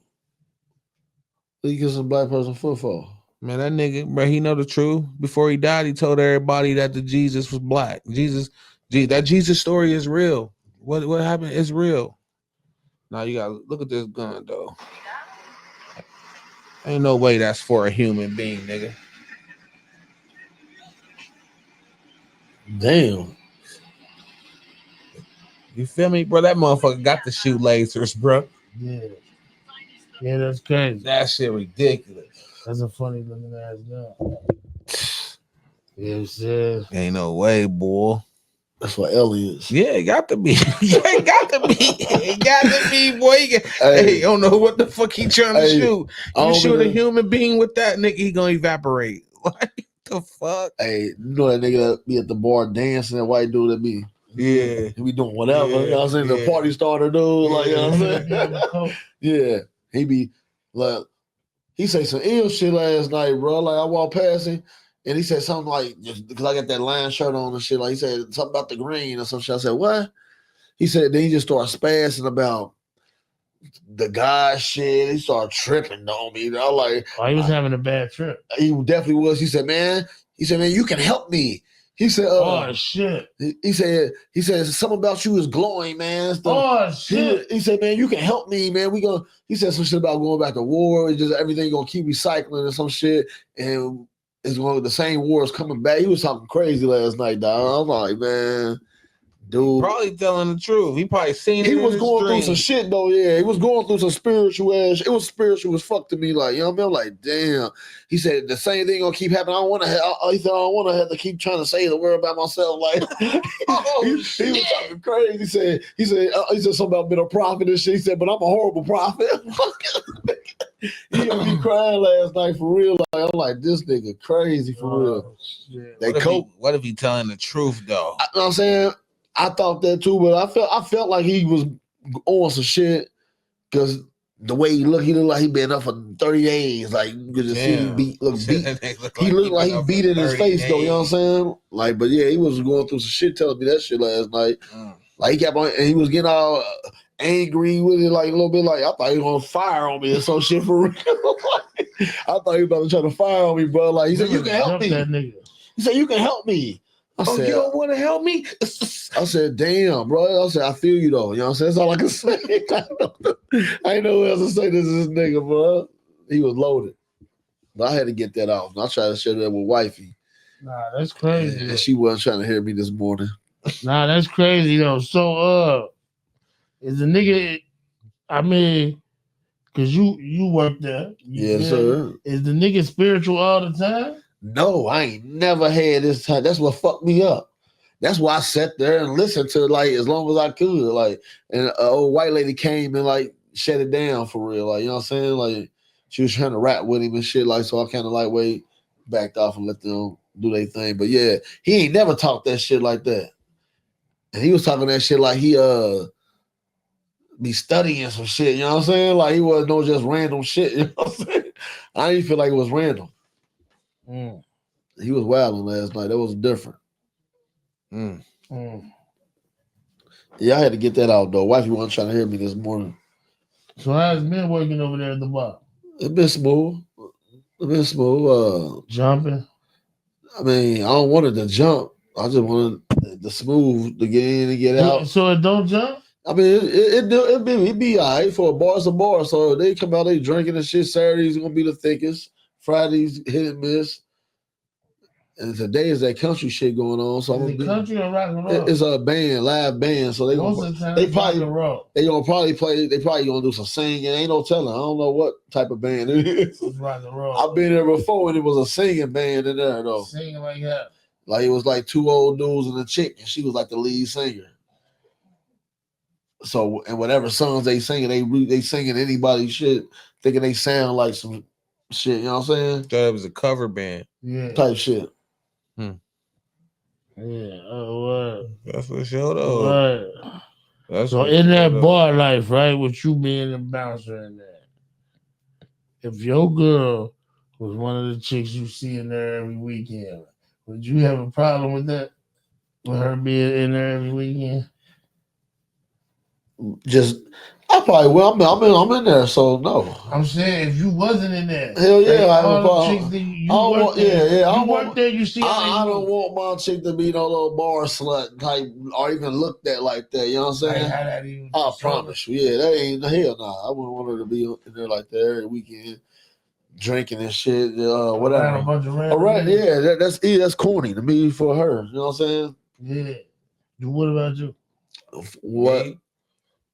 He kissed a black person football. Man, that nigga, bro, he know the truth. Before he died, he told everybody that the Jesus was black. That Jesus story is real. What happened is real. Now you gotta look at this gun though. Ain't no way that's for a human being, nigga. Damn. You feel me, bro? That motherfucker got to shoot lasers, bro. Yeah, that's crazy. That shit ridiculous. That's a funny looking ass gun. Yeah, it says. Ain't no way, boy. That's what Ellie is. Yeah, it got to be. It got to be. It got to be, boy. Hey, I don't know what the fuck he trying to shoot. You shoot a human being with that, nigga, he gonna evaporate. What the fuck? Hey, you know that nigga that be at the bar dancing, that white dude that be. Yeah. He be doing whatever. You know what I'm saying? The party starter dude. Like, you know what I'm saying? Yeah. He be like, he say some ill shit last night, bro. Like, I walked past him and he said something like, because I got that lion shirt on and shit. Like, he said something about the green or some shit. I said, what? He said, then he just started spazzing about the guy shit. He started tripping on me. You know, like, he was having a bad trip. He definitely was. He said, man, you can help me. He said, oh shit. He said something about you is glowing, man. Oh shit. He said, man, you can help me, man. He said some shit about going back to war. It's just everything gonna keep recycling and some shit. And it's the same war is coming back. He was talking crazy last night, dog. I'm like, man, dude. Probably telling the truth. He probably seen it. He was going through some shit though, yeah. He was going through some spiritual ass. It was spiritual as fuck to me, like, you know what I mean? I'm like, damn. He said the same thing gonna keep happening. He said I don't want to have to keep trying to say the word about myself. Like, he was talking crazy. He said something about being a prophet and shit. He said, but I'm a horrible prophet. He gonna be crying last night for real. Like, I'm like, this nigga crazy for real. What if he telling the truth though? You know what I'm saying? I thought that too, but I felt like he was on some shit because the way he looked like he been up for 30 days. Like, you could just see him beat. He looked like he beat in his face though. You know what I'm saying? Like, but yeah, he was going through some shit, telling me that shit last night. Like, he kept on, and he was getting all angry with it, like a little bit. Like, I thought he was gonna fire on me or some shit for real. I thought he was about to try to fire on me, bro. Like, he said, "You can help me." He said, "You can help me." I said, you don't want to help me? I said, damn, bro. I said, I feel you though. You know what I'm saying? That's all I can say. I ain't know what else to say to this nigga, bro. He was loaded. But I had to get that off. I tried to share that with wifey. Nah, that's crazy. And she wasn't trying to hear me this morning. Nah, that's crazy though. So is the nigga, I mean, Cause you work there. Yes, sir. Is the nigga spiritual all the time? No, I ain't never had this time. That's what fucked me up. That's why I sat there and listened to it, like as long as I could. Like, and an old white lady came and like shut it down for real. Like, you know what I'm saying? Like, she was trying to rap with him and shit. Like, so I kind of like backed off and let them do their thing. But yeah, he ain't never talked that shit like that. And he was talking that shit like he be studying some shit. You know what I'm saying? Like he wasn't no just random shit. You know what I'm saying? I didn't feel like it was random. He was wilding last night. That was different. Yeah, I had to get that out though. Wifey wasn't trying to hear me this morning. So how's men working over there at the bar? It's been smooth. Jumping. I mean, I don't want it to jump. I just wanted the smooth to get in and get out. So it don't jump? I mean, it be all right for a bar. It's a bar. So they come out, they drinking and shit. Saturday's gonna be the thickest. Fridays hit and miss. And today is that country shit going on. So is it country or rock and roll? It's a band, live band. So they probably play. They probably gonna do some singing. Ain't no telling. I don't know what type of band it is. It's rock and roll. I've been there before, and it was a singing band in there though. Singing like that. Like it was like two old dudes and a chick, and she was like the lead singer. So and whatever songs they singing, they singing anybody's shit, thinking they sound like some shit. You know what I'm saying? Thought it was a cover band. Yeah. Type shit. Yeah. Oh, what? That's for sure though. Right. That's so in that bar life, right, with you being a bouncer in there, if your girl was one of the chicks you see in there every weekend, would you have a problem with that? With her being in there every weekend? I probably will. I'm in there, so no. I'm saying if you wasn't in there, hell yeah, I have a problem. I don't want my chick to be no little bar slut type or even looked at like that. You know what I'm saying? I promise you, yeah, that ain't hell nah. I wouldn't want her to be in there like that every weekend, drinking and shit, whatever. A bunch of all right, yeah, that's corny to me for her. You know what I'm saying? Yeah. What about you? What? Me?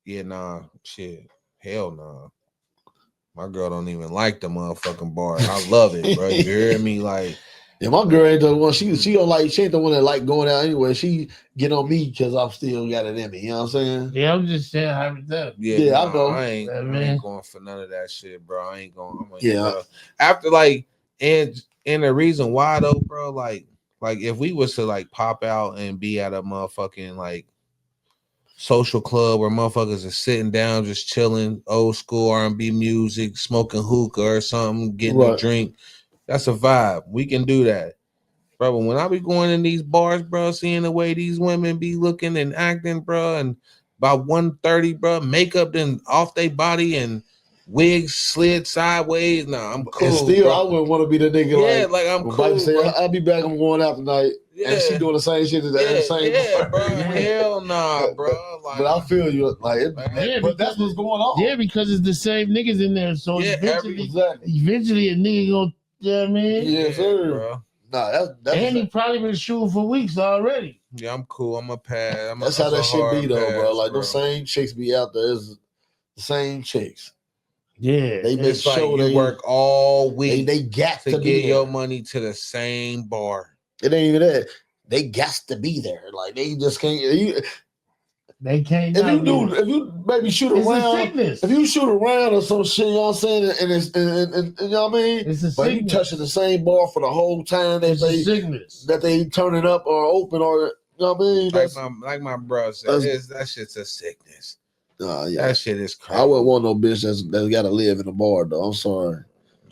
Yeah, nah, shit. Hell nah. My girl don't even like the motherfucking bar. I love it, bro. You hear me? Like, yeah, my girl ain't the one. She don't like. She ain't the one that like going out anyway. She get on me because I'm still got it in me. You know what I'm saying? Yeah, I'm just saying hypothetical. Yeah, I know. I ain't going for none of that shit, bro. I ain't going. Yeah. After like, and the reason why though, bro, like if we was to like pop out and be at a motherfucking like social club where motherfuckers are sitting down just chilling, old school R&B music, smoking hookah or something, getting a drink, that's a vibe. We can do that, bro. But when I be going in these bars, bro, seeing the way these women be looking and acting, bro, and by 1:30, bro, makeup then off their body and wigs slid sideways. Nah, I'm cool. And still, bro. I wouldn't want to be the nigga like I'm cool. Say, I'll be back. I'm going out tonight. Yeah. And she doing the same shit as the same. Yeah, bro. Hell nah, bro. Like, but I feel you. Like, but that's what's going on. Yeah, because it's the same niggas in there. So eventually a nigga gonna, you know what I mean? Yes, sir. Bro. Nah, that's and he probably been shooting for weeks already. Yeah, I'm cool. I'm a pad. That's how that shit be though, bro. Like those same chicks be out there. It's the same chicks. Yeah, they been like you work all week. They got to get your money to the same bar. It ain't even that. They got to be there. Like they just can't. They can't. If you maybe shoot around, if you shoot around or some shit, you know what I'm saying, and it's and you know what I mean. It's a but sickness. You touching the same bar for the whole time that they turn it up or open or you know what I mean. Like my bro said, that shit's a sickness. Yeah. That shit is crazy. I wouldn't want no bitch that's got to live in a bar though. I'm sorry.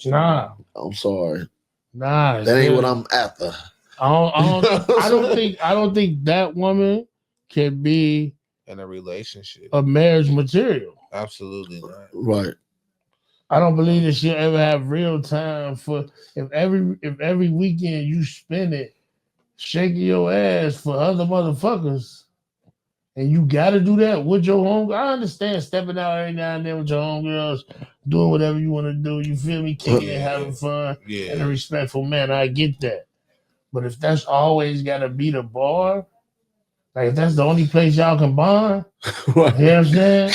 Nah. I'm sorry. Nah. That ain't what I'm after. I don't think that woman can be in a relationship, a marriage material. Absolutely not. Right. I don't believe that she'll ever have real time for if every weekend you spend it shaking your ass for other motherfuckers. And you gotta do that with your home. I understand stepping out every now and then with your homegirls, doing whatever you want to do. You feel me? Kicking and having fun in a respectful manner. I get that. But if that's always gotta be the bar, Like if that's the only place y'all can bond, Right. you know what I'm saying?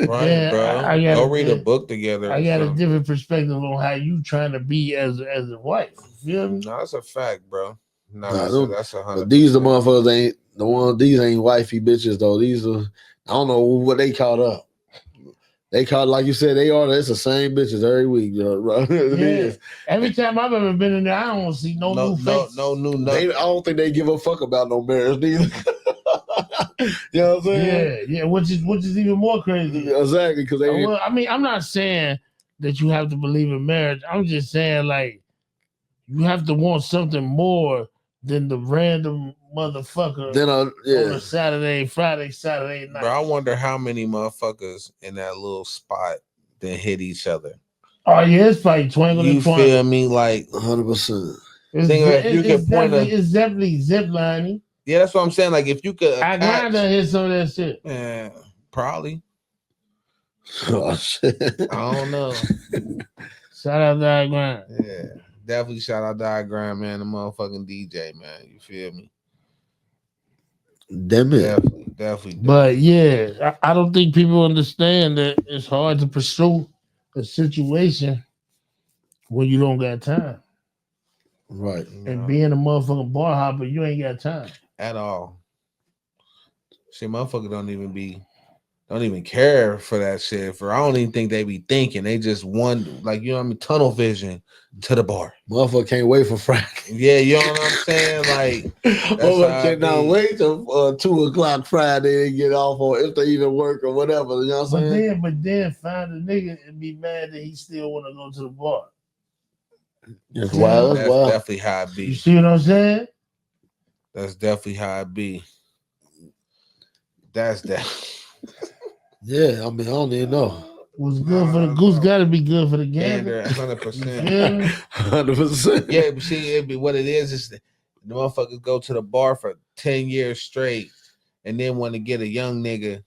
Right, Yeah, bro. I got Go a read a bit- book together. I or got a something. different perspective on how you trying to be as a wife. You feel me? No, that's a fact, bro. No, Nah, that's 100%. but these the motherfuckers ain't the ones. These ain't wifey bitches though. These are I don't know what they caught up. They caught like you said they are. It's the same bitches every week, bro. It Yeah. is. Every time I've ever been in there, I don't see no new face. no new I nothing. don't think they give a fuck about no marriage neither. You know what I'm saying? Yeah, which is even more crazy. Exactly, because they Well, I mean, I'm not saying that you have to believe in marriage. I'm just saying like you have to want something more than the random motherfucker then on yeah. a Friday, Saturday night. Bro, I wonder how many motherfuckers in that little spot that hit each other. Oh yeah, it's probably twinkle You and twinkle. feel me? Like 100%. It's definitely zip lining. yeah, that's what I'm saying. Like if you could I grind to hit some of that shit. man, probably. Oh shit. I don't know. Shout out to I grind. Yeah, definitely shout out Diagram, man, the motherfucking DJ, man. You feel me? Damn it. Definitely. But yeah, I don't think people understand that it's hard to pursue a situation when you don't got time. Right. And being a motherfucking bar hopper, you ain't got time at all. See, motherfucker don't even care for that shit. I don't even think they be thinking. They just want like you know what I mean, tunnel vision to the bar. Motherfucker can't wait for Friday. Yeah, you know what I'm saying? Like motherfucker cannot wait till 2:00 Friday and get off, or if they even work or whatever. You know what I'm saying? But then find a nigga and be mad that he still want to go to the bar. That's wild. That's definitely how it be. You see what I'm saying? That's definitely how it be. That's that. Yeah, I mean, I don't even know. What's good for the goose got to be good for the gander. 100%. 100%. Yeah, but see, it be what it is the motherfuckers go to the bar for 10 years straight and then want to get a young nigga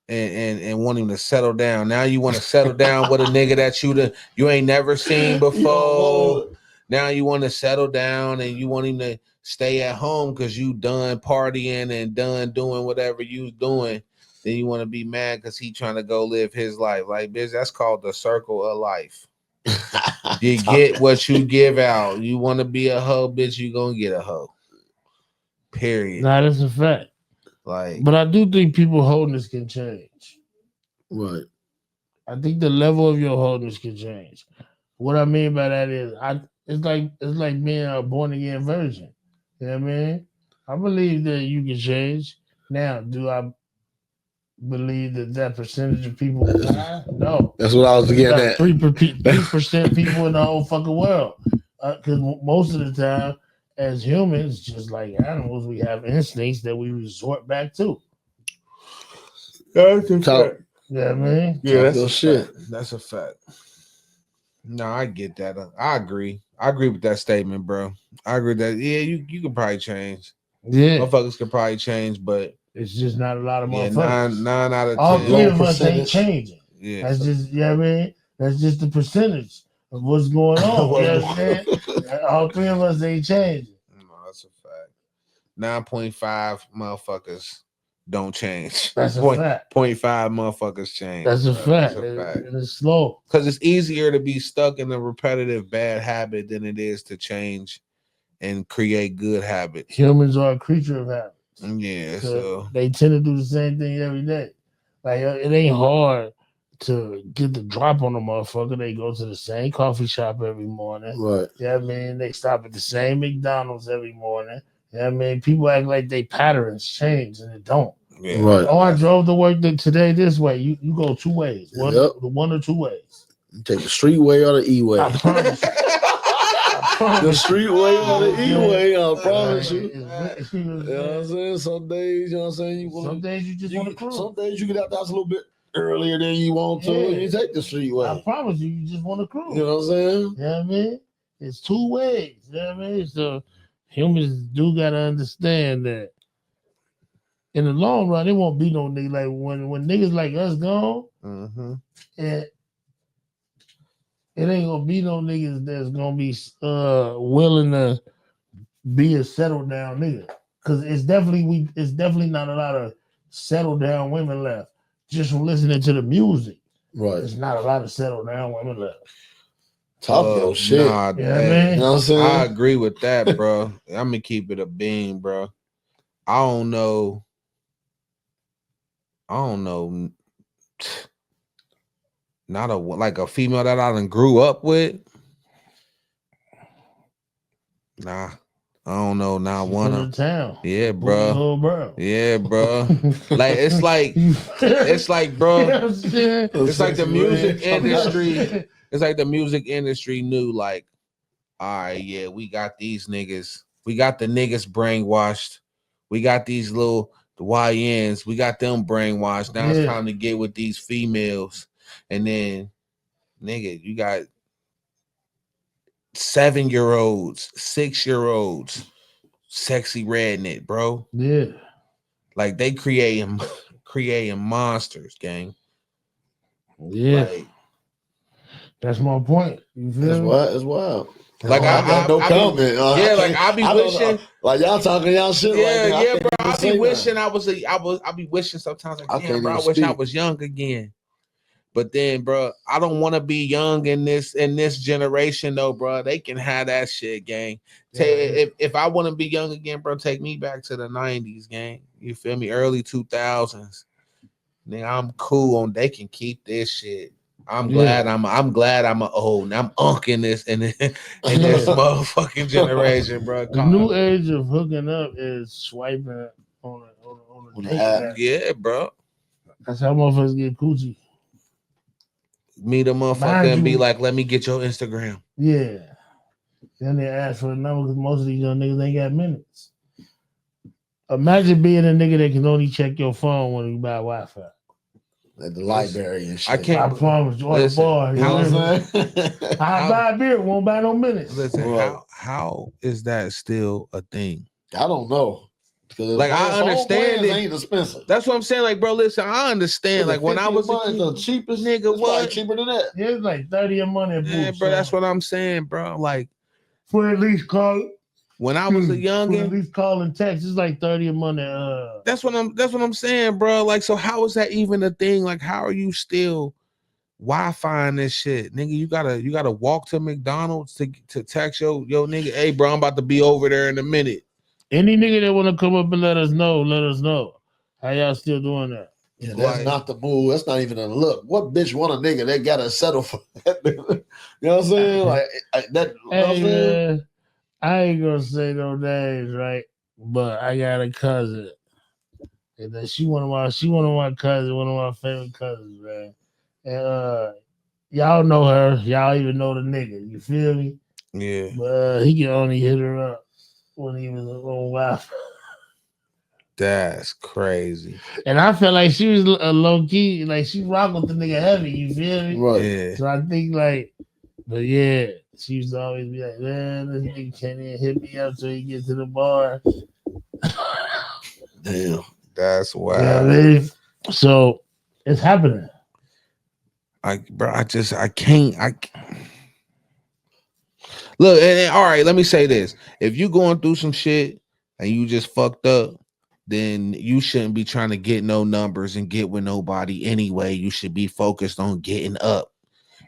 and want him to settle down. Now you want to settle down with a nigga that you ain't never seen before. Now you want to settle down and you want him to stay at home because you done partying and done doing whatever you doing. Then you want to be mad because he trying to go live his life. Like, bitch, that's called the circle of life. You get what you give out. You want to be a hoe, bitch, you gonna get a hoe. Period. Nah, that's a fact. Like, but I do think people holdings can change. Right. I think the level of your holdings can change. What I mean by that is, it's like being a born again virgin. You know what I mean? I believe that you can change. Now, do I believe that percentage of people die? No. That's what I was getting at. 3% people in the whole fucking world. Because most of the time, as humans, just like animals, we have instincts that we resort back to. That's a fact. Yeah, man. Yeah, that's a shit. Fact. That's a fact. No, I get that. I agree. I agree with that statement, bro. I agree that you can probably change. Yeah, motherfuckers could probably change, but it's just not a lot of motherfuckers. 9 out of 10. All three of us ain't changing. Yeah, that's just I mean. That's just the percentage of what's going on. You know what I'm saying? All three of us ain't changing. No, that's a fact. 9.5 motherfuckers don't change. That's a fact. 0.5 motherfuckers change. That's a fact. That's a fact. And it's slow. Because it's easier to be stuck in a repetitive bad habit than it is to change and create good habits. Humans are a creature of habits. Yeah, so they tend to do the same thing every day. Like it ain't hard to get the drop on the motherfucker. They go to the same coffee shop every morning. Right. Yeah, I mean, they stop at the same McDonald's every morning. Yeah, I mean, people act like they patterns change and it don't. Yeah. Right. Oh, I drove to work today this way. You go two ways. One or two ways. You take the street way or the E way. I promise you. The street way or the E way, I promise you. You know what I'm saying? Some days, you know what I'm saying? Some days you just want to cruise. Some days you get out the house a little bit earlier than you want to, and you take the street way. I promise you just want to cruise. You know what I'm saying? You know what I mean? It's two ways. You know what I mean? So humans do gotta understand that in the long run, it won't be no nigga like when niggas like us gone, and it ain't gonna be no niggas that's gonna be willing to be a settled down nigga. because it's definitely not a lot of settled down women left. Just from listening to the music, Right. there's not a lot of settled down women left. Talk your shit. Nah, Yeah, hey, man. You know what I'm saying? I agree with that, bro. I'm gonna keep it a beam, bro. I don't know. Not a female that I done grew up with. Nah, I don't know. Not She one from of. the town. Yeah, Booty bro. hole, bro. Yeah, bro. Like it's like, bro. You know what I'm saying? It's like the music Man. industry. It's like the music industry knew, like, all right, yeah, we got these niggas. We got the niggas brainwashed. We got these the YNs. We got them brainwashed. Now it's time to get with these females. And then, nigga, you got 7-year-olds, 6-year-olds, sexy redneck, bro. Yeah. Like they creating monsters, gang. Yeah. Like, that's my point. You feel That's me? wild. It's wild. Like I got no comment. I be wishing. Like y'all talking y'all shit. Yeah, right bro. I be wishing nothing. I be wishing sometimes, like, I damn, can't bro, I even wish I speak. was young again. But then, bro, I don't want to be young in this generation, though, bro. They can have that shit, gang. If I want to be young again, bro, take me back to the 90s, gang. You feel me? Early 2000s. Nigga, I'm cool on. They can keep this shit. I'm glad I'm a old. I'm Unk in this motherfucking generation, bro. The new age of hooking up is swiping on a dating app. Yeah, bro. That's how motherfuckers get coochie. Meet a motherfucker and be like, let me get your Instagram. Yeah. Then they ask for a number because most of these young niggas ain't got minutes. Imagine being a nigga that can only check your phone when you buy Wi-Fi. At the library and shit. I can't. I promise you, on the bar. You know what I'm saying? I buy a beer, won't buy no minutes. Listen, Right. how is that still a thing? I don't know. Like, I understand it. Ain't expensive. That's what I'm saying. Like, bro, listen, I understand. Like, when I was a kid, the cheapest, nigga, it's what? like cheaper than that. Yeah, it's like 30 a month at Yeah, Boots, bro, that's what I'm saying, bro. Like, for at least call. when I was a For at youngin', least call and text, it's like 30 a month. that's what I'm saying, bro. Like, so how is that even a thing? Like, how are you still Wi-Fi this shit, nigga? You gotta walk to McDonald's to text your nigga, hey, bro, I'm about to be over there in a minute. Any nigga that want to come up and let us know. How y'all still doing that? Yeah, that's not the move. That's not even a look. What bitch want a nigga? They gotta settle for that. You know what I'm saying? Like that. You know what I'm saying? Man, I ain't gonna say no names, right? But I got a cousin, and then she one of my cousins, one of my favorite cousins, man. And y'all know her. Y'all even know the nigga. You feel me? Yeah. But he can only hit her up when he was on Wi-Fi. That's crazy. And I felt like she was a low key, like she rocked with the nigga heavy. You feel me? Right. Yeah. So I think like, but yeah, she used to always be like, man, this nigga can't even hit me up till he get to the bar. Damn. That's wild. Yeah, man. So it's happening. Bro, I can't. Look, and all right, let me say this. If you going through some shit and you just fucked up, then you shouldn't be trying to get no numbers and get with nobody anyway. You should be focused on getting up.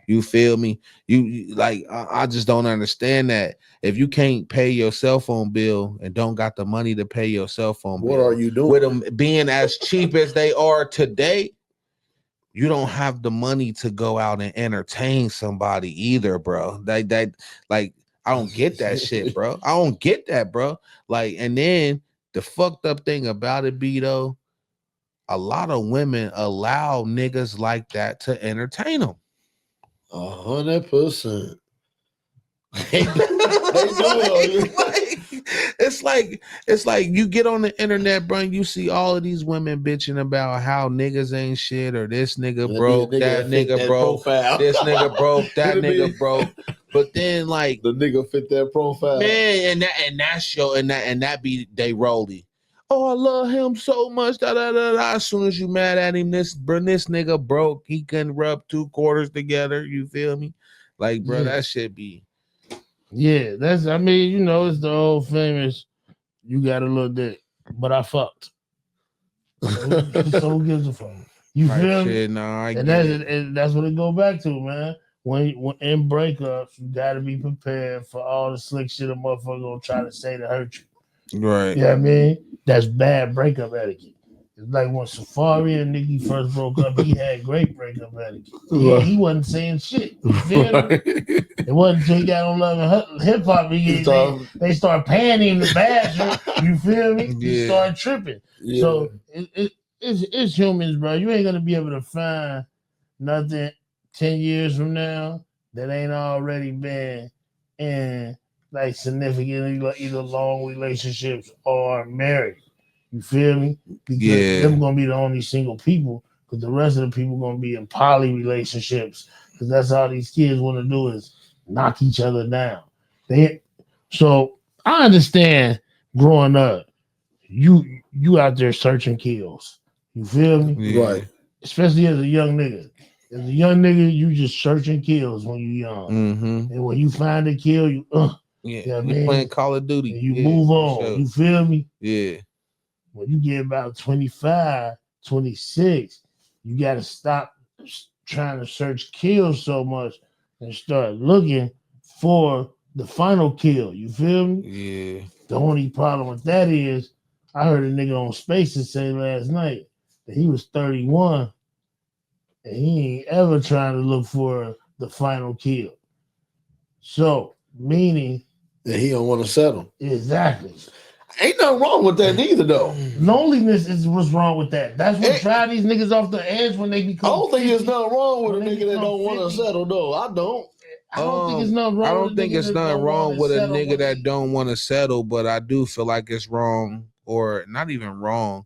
You feel me? You like, I just don't understand that. If you can't pay your cell phone bill and don't got the money to pay your cell phone bill, What are you doing? with them being as cheap as they are today, you don't have the money to go out and entertain somebody either, bro. That like, I don't get that shit, bro. I don't get that, bro. Like, and then the fucked up thing about it be, though, a lot of women allow niggas like that to entertain them. 100%. It's like you get on the internet, bro, and you see all of these women bitching about how niggas ain't shit, or this nigga broke, that nigga broke, this nigga broke, that nigga broke. But then, like, the nigga fit that profile, man, and that's your and that be they rolly. Oh, I love him so much. Da, da, da, da. As soon as you mad at him, this nigga broke. He couldn't rub 2 quarters together. You feel me? Like, bro, that shit be. Yeah, that's. I mean, you know, it's the old famous. You got a little dick. but I fucked. So who gives a fuck? You Type feel me? shit, nah, I And get it. and that's what it go back to, man. When in breakups, you gotta be prepared for all the slick shit a motherfucker gonna try to say to hurt you. Right. You know what I mean? That's bad breakup etiquette. It's like when Safari and Nicki first broke up, he had great breakup etiquette. He wasn't saying shit. You feel me? It wasn't until he got on Love and Hip Hop, they start paying him the badger. You feel me? He Yeah. started tripping. Yeah. So it's humans, bro. You ain't gonna be able to find nothing 10 years from now that ain't already been in like significant either long relationships or married. You feel me? Because Yeah. them gonna be the only single people, because the rest of the people gonna be in poly relationships. Because that's all these kids want to do is knock each other down. So I understand growing up, you out there searching kills. You feel me? Yeah. Right. Especially as a young nigga. As a young nigga, you just searching kills when you young. Mm-hmm. And when you find a kill, you Yeah. you know what I You mean? playing Call of Duty. And you Yeah, move for on. sure. You feel me? Yeah. When you get about 25, 26, you got to stop trying to search kills so much and start looking for the final kill. You feel me? Yeah. The only problem with that is I heard a nigga on Spaces say last night that he was 31 and he ain't ever trying to look for the final kill. So, meaning And he don't want to settle. exactly. Ain't nothing wrong with that neither, though. Loneliness is what's wrong with that. That's what Hey. drive these niggas off the edge when they I become. don't think 50. there's nothing wrong with a When they nigga that become don't want to 50. settle, though. I don't. I don't think it's nothing wrong. I with don't a think nigga it's that nothing don't wrong wanna with a settle, nigga but that don't want to settle, but I do feel like it's wrong, or not even wrong.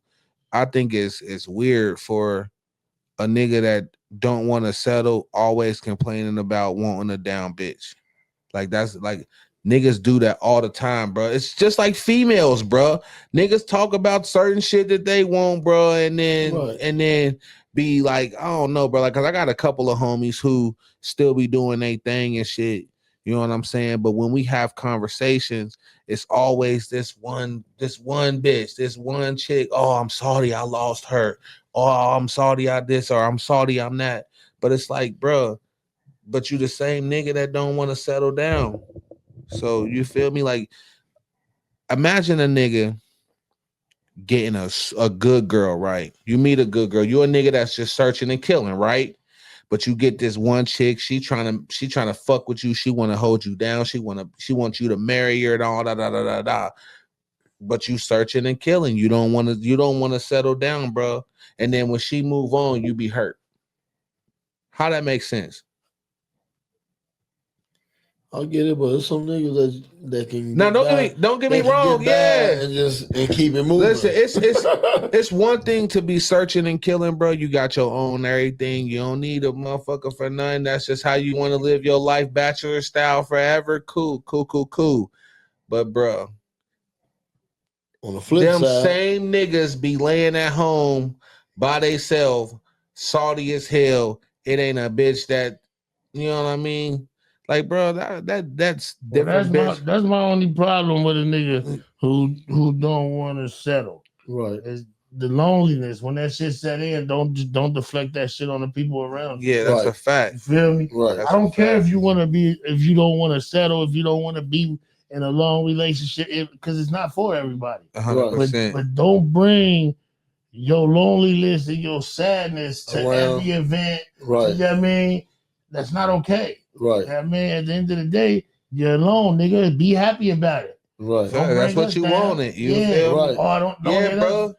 I think it's weird for a nigga that don't want to settle always complaining about wanting a down bitch. Like that's like niggas do that all the time, bro. It's just like females, bro. Niggas talk about certain shit that they want, bro, and then be like, I don't know, bro. Like, cause I got a couple of homies who still be doing their thing and shit. You know what I'm saying? But when we have conversations, it's always this one bitch, this one chick. Oh, I'm sorry I lost her. Oh, I'm sorry I this, or I'm sorry I'm that. But it's like, bro, but you the same nigga that don't want to settle down. So you feel me? Like, imagine a nigga getting a good girl, right? You meet a good girl. You're a nigga that's just searching and killing, right? But you get this one chick, she trying to fuck with you. She want to hold you down. She wants you to marry her and all da. But you searching and killing. You don't want to settle down, bro. And then when she move on, you be hurt. How that makes sense? I get it, but there's some niggas that can. Now don't get me wrong, yeah, and keep it moving. Listen, it's one thing to be searching and killing, bro. You got your own everything. You don't need a motherfucker for nothing. That's just how you want to live your life, bachelor style, forever. Cool. But bro, on the flip them side, same niggas be laying at home by themselves, salty as hell. It ain't a bitch that, you know what I mean? Like, bro, that's different. That's my only problem with a nigga who don't want to settle. right? Is the loneliness. When that shit set in, don't deflect that shit on the people around you. Yeah, that's Right. a fact. You feel me? Right. I don't care if you want to be, if you don't want to settle, if you don't want to be in a long relationship, because it's not for everybody. 100%. But don't bring your loneliness and your sadness to every event. Right. You know what I mean? That's not okay. Right. You know what I mean? At the end of the day, you're alone, nigga. Be happy about it. Right. That's what you wanted. You feel me? Right. Don't bro.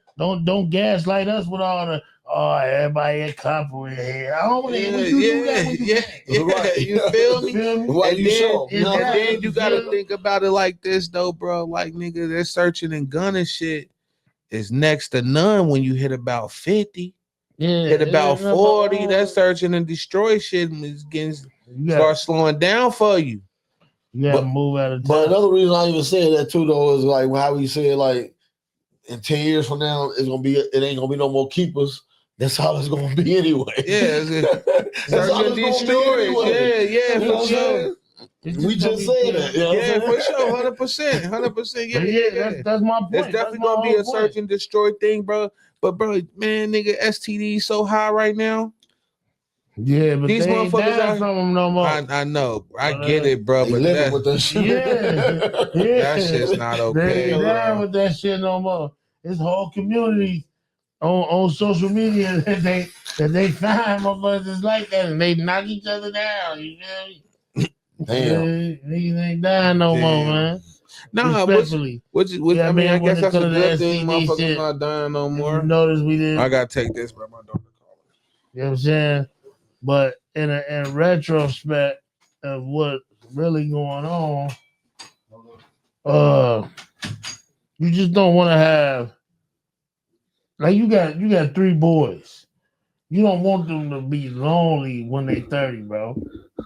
Don't gaslight us with all the everybody a couple in here. I don't want to hear you do that when you Right. You feel me? feel me? Why you so? And then you gotta think about it like this though, bro. Like nigga, they're searching and gunning shit is next to none when you hit about 50. Hit about 40, that searching and destroy shit is getting start slowing down for you. You gotta move out of town. But another reason I even say that too, though, is like how we said, like in 10 years from now, it ain't gonna be no more keepers. That's how it's gonna be anyway. Yeah, that's how it's gonna be anyway. Yeah, You know for sure. It's We just said that. You know what I'm Yeah, for saying? sure, 100%. Yeah, But yeah. that's my point. It's definitely That's my gonna be whole a search point. and destroy thing, bro. But bro, man, nigga, STD so high right now. Yeah, but These they ain't motherfuckers dying out. from them no more. I know, I But, get it, bro. They But living with that that shit. Yeah, that shit's not they okay, ain't dying bro. with that shit no more. It's whole community on social media that they find motherfuckers like that and they knock each other down. You feel me? Damn. Niggas ain't dying no more, Damn. man. Nah, Respectfully. I mean, I when guess it that's a comes to the good thing. STD Motherfuckers shit, not dying no if you more. notice we didn't. I gotta take this, bro. My daughter calling. You know what I'm saying? But in retrospect of what's really going on, you just don't want to have like you got 3 boys. You don't want them to be lonely when they 30, bro.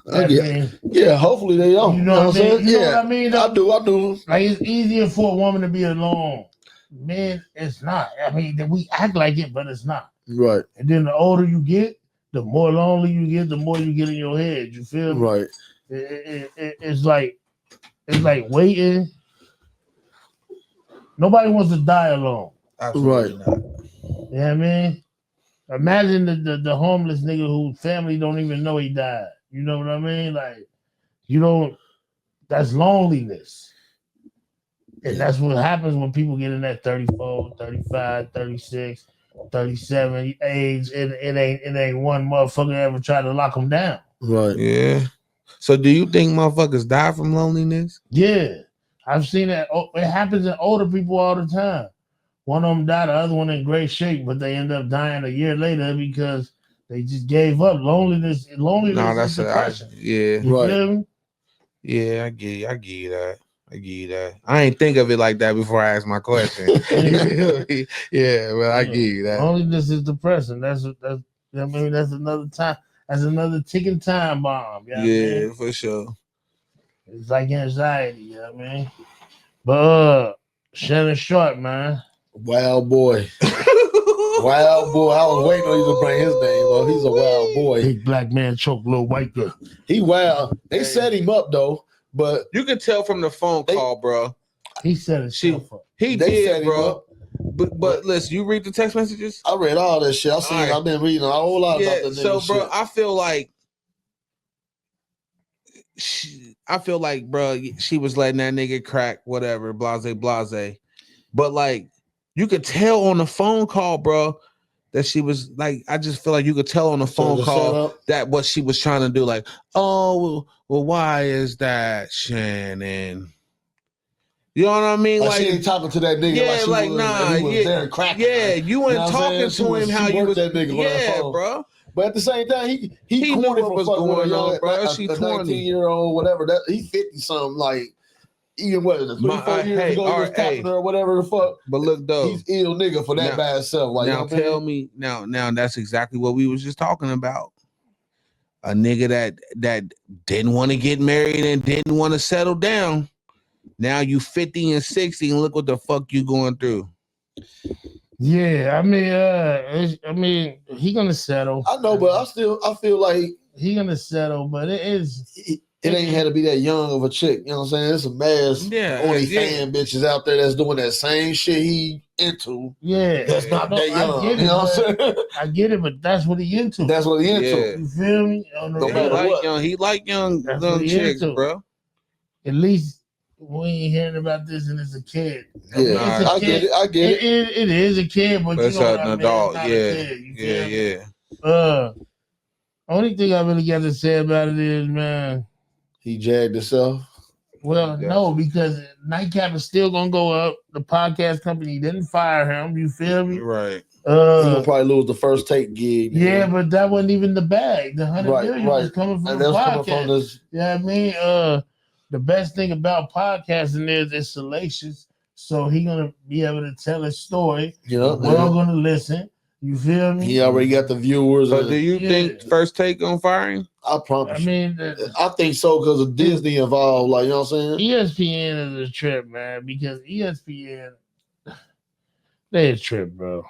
Yeah, hopefully they don't. You know what I mean? You know Yeah, what I mean? I do. Like it's easier for a woman to be alone. Man, it's not. I mean, we act like it, but it's not. Right. And then the older you get, the more lonely you get, the more you get in your head. You feel me? Right. It's like waiting. Nobody wants to die alone. Absolutely not. You know what I mean? Imagine the homeless nigga whose family don't even know he died. You know what I mean? Like, that's loneliness. And that's what happens when people get in that 34, 35, 36, 37 age, and it ain't one motherfucker ever try to lock them down. Right. Yeah. So do you think motherfuckers die from loneliness? Yeah. I've seen that. It happens in older people all the time. One of them died, the other one in great shape, but they end up dying a year later because they just gave up. Loneliness is depression. Yeah. You Right. feel me? Yeah, I give you that. I ain't think of it like that before I asked my question. Yeah, well, I give you that. Loneliness is depressing. That's another time. That's another ticking time bomb. You know what I mean? For sure. It's like anxiety. You know what I mean? But Shannon Sharp, man. Wild boy. Wild boy. I was waiting on you to bring his name up. He's a wild boy. Big black man choke little white girl. He wild. They set him up though, but you can tell from the phone call, bro. He set himself up. He they set did, him bro. up. But listen, you read the text messages? I read all that shit. I've been reading a whole lot about the nigga. So, bro, shit. I feel like, bro, she was letting that nigga crack, whatever, blase. But like, you could tell on the phone call, bro, that she was like, I just feel like you could tell on the phone call that what she was trying to do. Like, oh, well, why is that, Shannon? You know what I mean? Like she ain't talking to that nigga. Yeah, like he was there cracking. Yeah, you weren't talking to him how you was. That nigga Yeah, bro. But at the same time, he knew what was going on, bro. She 19-year-old, whatever. That he 50 something. Like even what is it, 3-4 years ago, he was tapping her or whatever the fuck. But look, though, he's ill nigga for that by himself. Like now, tell me now. That's exactly what we was just talking about. A nigga that didn't want to get married and didn't want to settle down. Now you 50 and 60 and look what the fuck you going through. Yeah, I mean, he gonna settle. I know, but I feel like he gonna settle, but it ain't had to be that young of a chick. You know what I'm saying? There's some only fan bitches out there that's doing that same shit he into. Yeah, that's not that young. You know what I'm saying? I get it, but that's what he into. That's what he into. Yeah. You feel me? No matter what. He like young chicks, bro. At least we ain't hearing about this and it's a kid. Yeah, I get it. It is a kid, but it's you know an adult. Yeah. Only thing I really got to say about it is, man, he jagged himself. Well, no, because Nightcap is still gonna go up. The podcast company didn't fire him. You feel me? Right. He'll probably lose the first take gig. Yeah, but that wasn't even the bag. The 100 million was coming from the podcast. Coming from this. Yeah, you know I mean, the best thing about podcasting is it's salacious. So he gonna be able to tell his story. Yeah, we're all gonna listen. You feel me? He already got the viewers. So do you think First Take on firing? I promise. I mean, I think so because of Disney involved. Like, you know what I'm saying? ESPN is a trip, man. Because ESPN, they a trip, bro.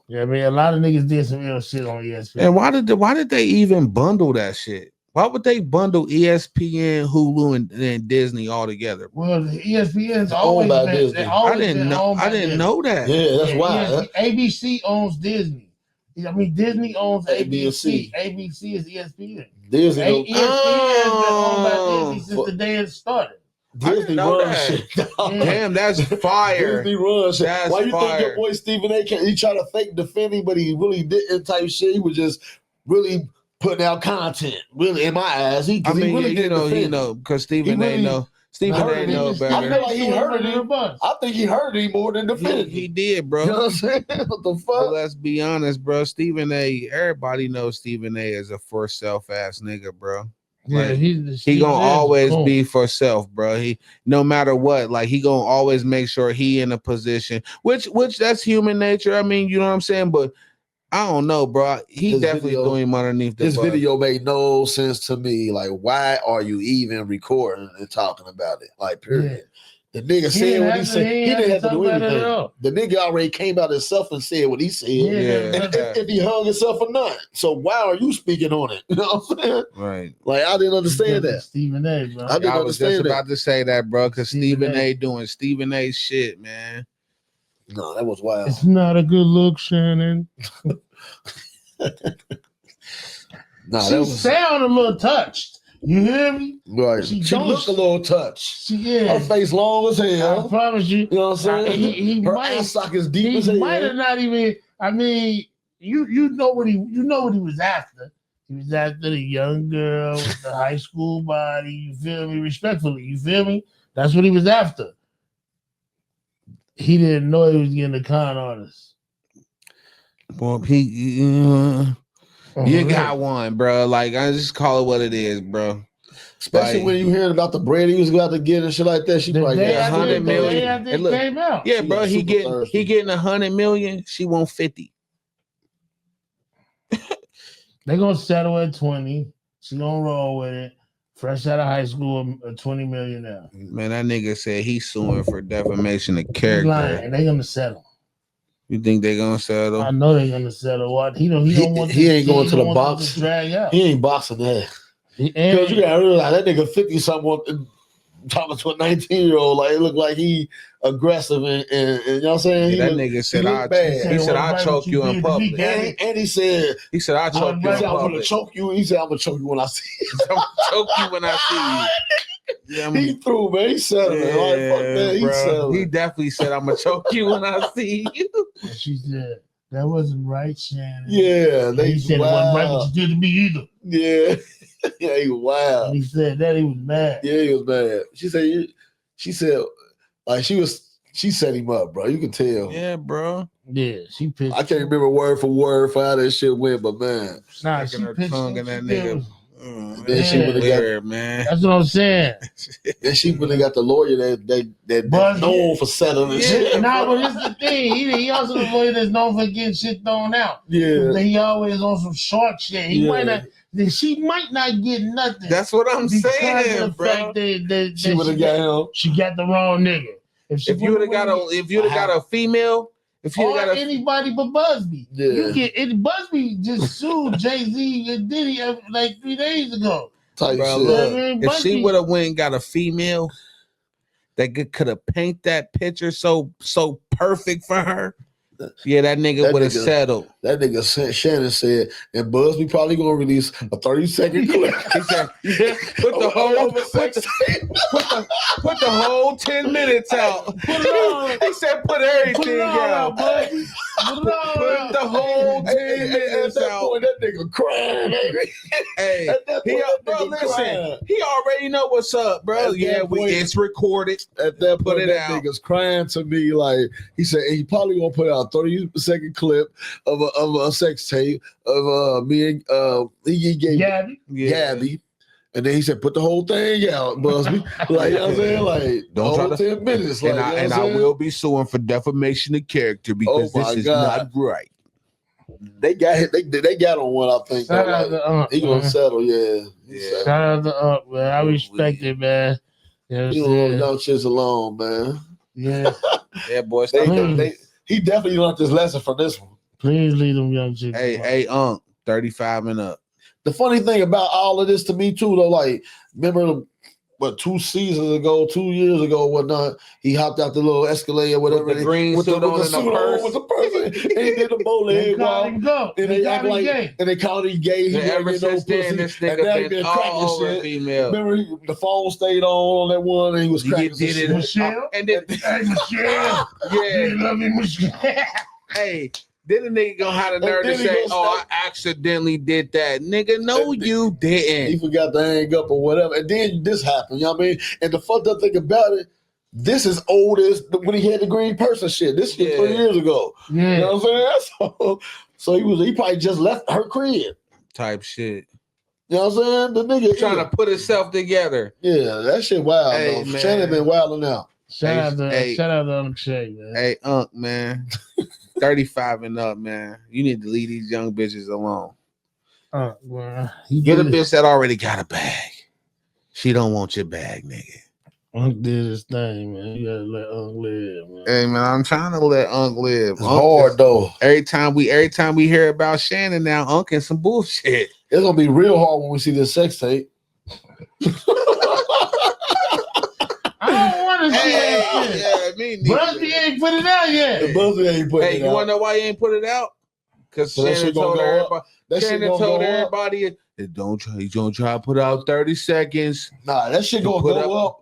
Yeah, I mean, a lot of niggas did some ill shit on ESPN. And why did they even bundle that shit? Why would they bundle ESPN, Hulu, and Disney all together? Well, the ESPN's Owned always by been. Disney. They always I didn't been know. owned by I didn't Disney. know that. Yeah, that's why. ABC owns Disney. I mean, Disney owns ABC. ABC. ABC is ESPN. Disney, ESPN has been owned by Disney since Oh. the day it started. Disney know runs that. shit. Damn, that's fire. Disney runs shit. That's Why you think fire. your boy Stephen A. He tried to fake defend him, but he really didn't type shit. He was just really putting out content. Really, in my eyes, he really didn't defend him. because Stephen A. really know. Stephen hurt A. him. know I better. feel like he hurt him. I think he hurt him more than defended He him. did, bro. You know what I'm saying? What the But fuck? let's be honest, bro. Stephen A. Everybody knows Stephen A. is a for self ass nigga, bro. Yeah, Like, he he gonna always be for self, bro. He no matter what, like he gonna always make sure he in a position, which that's human nature. I mean, you know what I'm saying? But I don't know, bro. He His definitely video- threw him underneath the This bus. video made no sense to me. Like, why are you even recording and talking about it? Like, period. The nigga said what he said. He didn't have to do anything. The nigga already came out himself and said what he said. Yeah. And if he hung himself or not. So why are you speaking on it? You know what I'm saying? Right. Like, I didn't understand that. Stephen A. Bro. I didn't I was just understand that. about to say that, bro, because Stephen Stephen A. A. doing Stephen A. shit, man. No, that was wild. It's not a good look, Shannon. No, She that was sound a little touched. You hear me? right. She She don't- looked a little touched. Her Yeah. face long as I hell. promise you. You know what I'm saying? He Her might- ass sockets deep as He hell. might have not even. I mean, you know what he was after. He was after the young girl with the high school body. You feel me? Respectfully, you feel me? That's what he was after. He didn't know he was getting a con artist. Well, you got one, bro. Like, I just call it what it is, bro. Especially Like- when you heard about the bread he was about to get and shit like that. She The probably day got after- 100 the million. day after Hey, it look. came out. Yeah, She bro. got He super thirsty. getting 100 million. She want 50. They're gonna settle at 20. She gonna roll with it. Fresh out of high school, a 20 million now. Man, that nigga said he's suing for defamation of He's character. lying. They're gonna settle. You think they gonna settle? I know they're gonna settle. What he don't want. He this- ain't going to don't the want box. this to drag out. He ain't boxing that. And Because you gotta realize that nigga 50 something talking to a 19-year-old, like it look like he aggressive and you know what I'm saying? Yeah, that look- nigga said, look bad. he said, Well, I'll right, choke what you you in did to me, public. Gabby. And he said, He said, I'll choke Well, you he in right, said, I'm gonna public. choke you. He said, I'm gonna choke you when I see you. I'm gonna choke you when I see you. Yeah, He threw, man. He settled it. Like, fuck that. He bro. settled He it. definitely said, I'm gonna choke you when I see you. And she said, that wasn't right, Shannon. Yeah, And he said, it wasn't right what you did to me either. Yeah. Yeah, he was wild. And he said that he was mad. Yeah, he was mad. She said, like she set him up, bro. You can tell. Yeah, bro. Yeah, she pitched. I can't remember word for word for how that shit went, but man, Nah, Sticking she her pitched. tongue in that she nigga. pitched- Then she Yeah. would've Weird, man. That's what I'm saying. then she really got the lawyer that But- known for settling Yeah. shit. Nah, but this is the thing. He also the lawyer that's known for getting shit thrown out. Yeah. He always on some short shit. He Yeah. might not. She might not get nothing. That's what I'm because saying, of the bro. fact that She would have got him. She got the wrong nigga. If you would have got a female, if you or got a anybody but Busby. Yeah. You get it. Busby just sued Jay-Z and Diddy like 3 days ago. Type Bro, shit. look, I mean, if she Busby- would have went and got a female that could have paint that picture so perfect for her, yeah, that nigga That would have nigga- settled. That nigga Shannon said, and Busby probably gonna release a 30-second clip. He said, yeah, put the whole 10 minutes out. Put it all- He said, put Put everything it all out, out. Busby. Put it all Put out. the whole 10 At minutes that out. point, that nigga crying, baby. Hey, At that point, that bro, nigga listen, crying. he already know what's up, bro. At Yeah, that point- it's recorded. At that Put point, it that out. nigga's crying to me like he said he probably gonna put out a 30-second clip of a sex tape of me and he gave Gabby. Gabby. And then he said, put the whole thing out, Busby. Like, you know what I'm saying? Like, Don't try whole to- 10 minutes. Like, And I will be suing for defamation of character because Oh my this is God. not right. They got hit. They got on one, I think. Shout though, out like, to Unk, he gonna man. settle, yeah. Yeah. Shout out to Unk, man. I respect it, man. You know what You I'm know, saying? young shits alone, man. Yeah. Yeah, boy. They, Please. he definitely learned this lesson from this one. Please leave them young chicks. alone. Hey, Unk, 35 and up. the funny thing about all of this to me too, though, like remember what 2 seasons ago, 2 years ago, whatnot, he hopped out the little Escalade or whatever. With the green suit on and the purse. With the purse. And he did the bowling ball. And they act like, and they called him gay. He ever since then, this nigga been all over female. Remember, the phone stayed on that one, and he was cracking did it. Michelle? And then, Hey, Michelle. yeah. You love me, Michelle. Hey, then the nigga gonna have the nerve to say, I accidentally did that. Nigga, no, you didn't. He forgot to hang up or whatever. And then this happened, you know what I mean? And the fucked up thing about it, this is old as when he had the green person shit. This shit 3 years ago. Yeah. You know what I'm saying? So he probably just left her crib. Type shit. You know what I'm saying? The nigga trying to put himself together. Yeah, that shit wild, hey, though. Shannon been wilding out. Shout out to Unk Shay, man. Hey, Unk, man. 35 and up, man. You need to leave these young bitches alone. Well, get a bitch that already got a bag. She don't want your bag, nigga. Unk did his thing, man. You gotta let Unk live, man. Hey, man, I'm trying to let Unk live. It's hard though. Every time we hear about Shannon now, Unk and some bullshit. It's gonna be real hard when we see this sex tape. I don't want to see that shit. Yeah, me neither. Busby ain't put it out yet. The Busby ain't put it out. Hey, you wanna know why he ain't put it out? Because Shannon told everybody, don't try to put out 30 seconds. Nah, that shit gonna go up.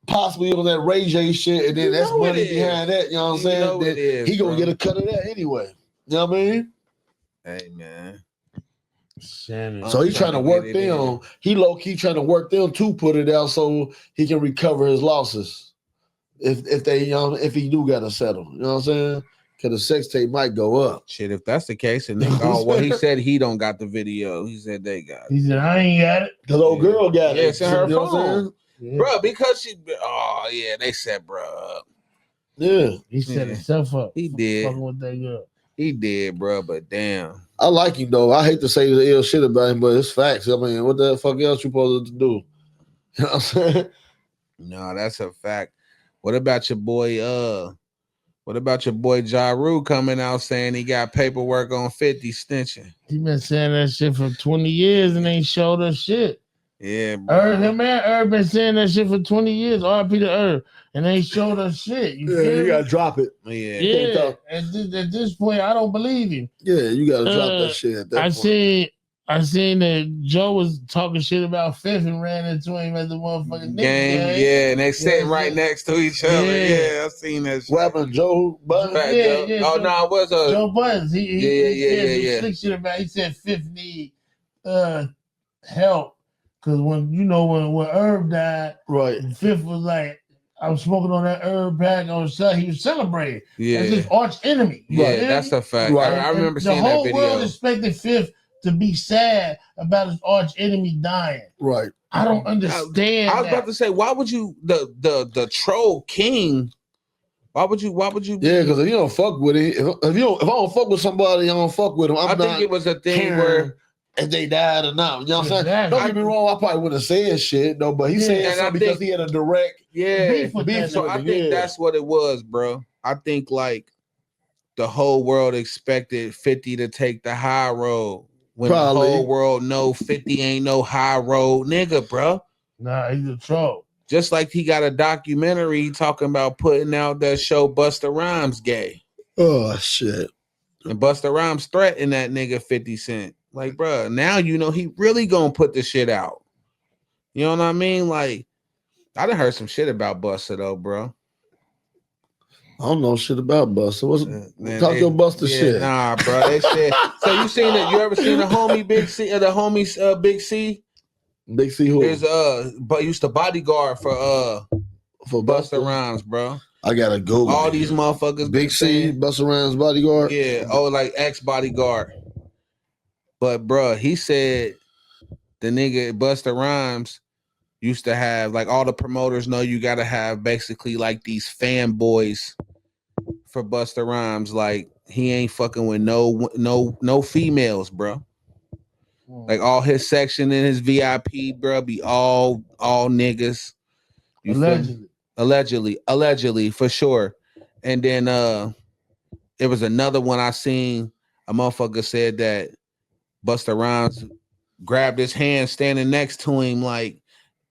Possibly on that Ray J shit, and then that's money behind that. You know what I'm saying? He gonna get a cut of that anyway. You know what I mean? Hey, man. Shannon. So he's trying to work them. He low key trying to work them to put it out so he can recover his losses. If they if he do gotta settle, you know what I'm saying? Because the sex tape might go up. Shit, if that's the case, and he said he don't got the video. He said they got it. He said I ain't got it. The little girl got it. It's in her phone. Yeah. Bro, because she they set bro up. Yeah. He set himself up. He did. Fucking with that girl. He did, bro, but damn. I like him though. I hate to say the ill shit about him, but it's facts. I mean, what the fuck else you supposed to do? You know what I'm saying? No, that's a fact. What about your boy Ja Rule coming out saying he got paperwork on 50 stenching? He been saying that shit for 20 years and ain't showed us shit. Yeah, bro. Herb been saying that shit for 20 years. RP to Herb. And they showed us shit. You gotta drop it. Yeah. At this point, I don't believe him. Yeah, you gotta drop that shit at that point. I seen that Joe was talking shit about Fifth and ran into him at the motherfucking game. Yeah, and they sitting right next to each other. Yeah, I seen that shit. What happened, Joe Buttons? Yeah. Oh, no, it was Joe Buttons. He said slick shit about. He said Fifth need help. Because when Herb died, right, Fifth was like, I was smoking on that herb pack. He was celebrating. Yeah, that's his arch enemy. Yeah, that's a fact. Right. I remember seeing that video. The whole world expected Fifth to be sad about his arch enemy dying. Right. I don't understand. I was about to say, why would you the troll king? Why would you? Yeah, because if you don't fuck with it, if I don't fuck with somebody, I don't fuck with them. I think it was a thing where. If they died or not, you know what I'm saying? Don't get me wrong, I probably wouldn't have said shit, though, but he said something because he had a direct beef. So I think that's what it was, bro. I think like the whole world expected 50 to take the high road when the whole world know 50 ain't no high road nigga, bro. Nah, he's a troll. Just like he got a documentary talking about putting out that show Busta Rhymes gay. Oh, shit. And Busta Rhymes threatened that nigga 50 Cent. Like, bro, now you know he really gonna put the shit out. You know what I mean? Like, I done heard some shit about Busta though, bro. I don't know shit about Busta. Talk your Busta shit. Nah, bro. They said. So you seen that? You ever seen the homie Big C? The homies Big C. Big C who? There's but used to bodyguard for Busta Rhymes, bro. I gotta go. All these motherfuckers. Big C, Busta Rhymes bodyguard. Yeah. Oh, like ex bodyguard. But bro, he said the nigga Busta Rhymes used to have like all the promoters know you gotta have basically like these fanboys for Busta Rhymes. Like he ain't fucking with no females, bro. Like all his section in his VIP, bro, be all niggas. Allegedly for sure. And then there was another one I seen. A motherfucker said that Busta Rhymes grabbed his hand standing next to him, like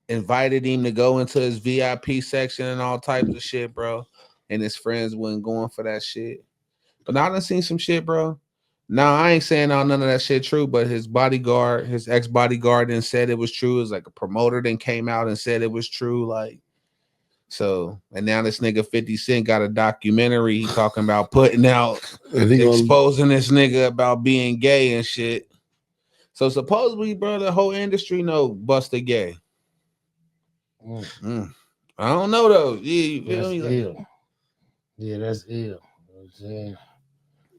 invited him to go into his VIP section and all types of shit, bro. And his friends wasn't going for that shit. But now I done seen some shit, bro. Now I ain't saying none of that shit true, but his bodyguard, his ex-bodyguard, then said it was true. It was like a promoter then came out and said it was true. Like, so, and now this nigga 50 Cent got a documentary he talking about putting out, exposing this nigga about being gay and shit. So supposedly, bro, the whole industry know Busta gay. I don't know though. Yeah, you feel me? Ill. Yeah, that's ill. You know what I'm saying?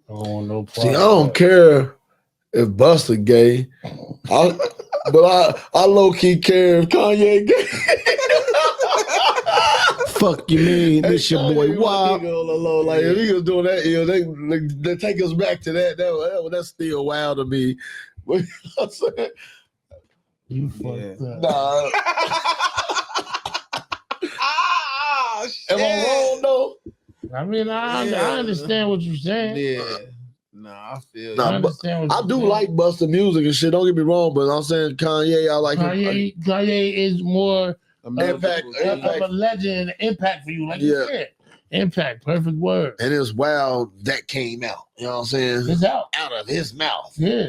I don't want no part. See, I don't care if Busta gay. But I low key care if Kanye gay. Fuck you mean? This your boy Wop. Like if he was doing that, they take us back to that. That's still wild to me. You know what I'm saying? You fucked up. Nah. Am I wrong though? I mean, I understand what you're saying. Yeah. Nah, I feel Nah, I understand what I you're do saying. like Busta music and shit. Don't get me wrong, but I'm saying Kanye, I like him. Kanye is more Impact. of a legend, impact for you. Like you said. Impact, perfect word. And it's wild that came out. You know what I'm saying? It's out of his mouth. Yeah.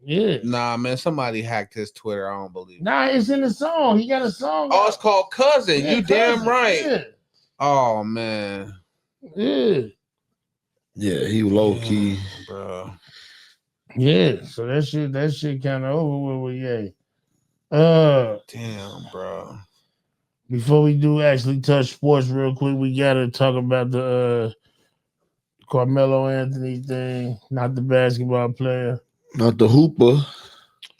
Yeah. Nah, man, somebody hacked his Twitter. I don't believe it. Nah, it's in the song. He got a song. Oh, it's called Cousin. Yeah, you damn Cousin. right. Yeah. Oh man. Yeah. Yeah, he low key. Bro. Yeah. So that shit kind of over with Ye. Damn, bro. Before we do actually touch sports real quick, we gotta talk about the Carmelo Anthony thing, not the basketball player. Not the hooper.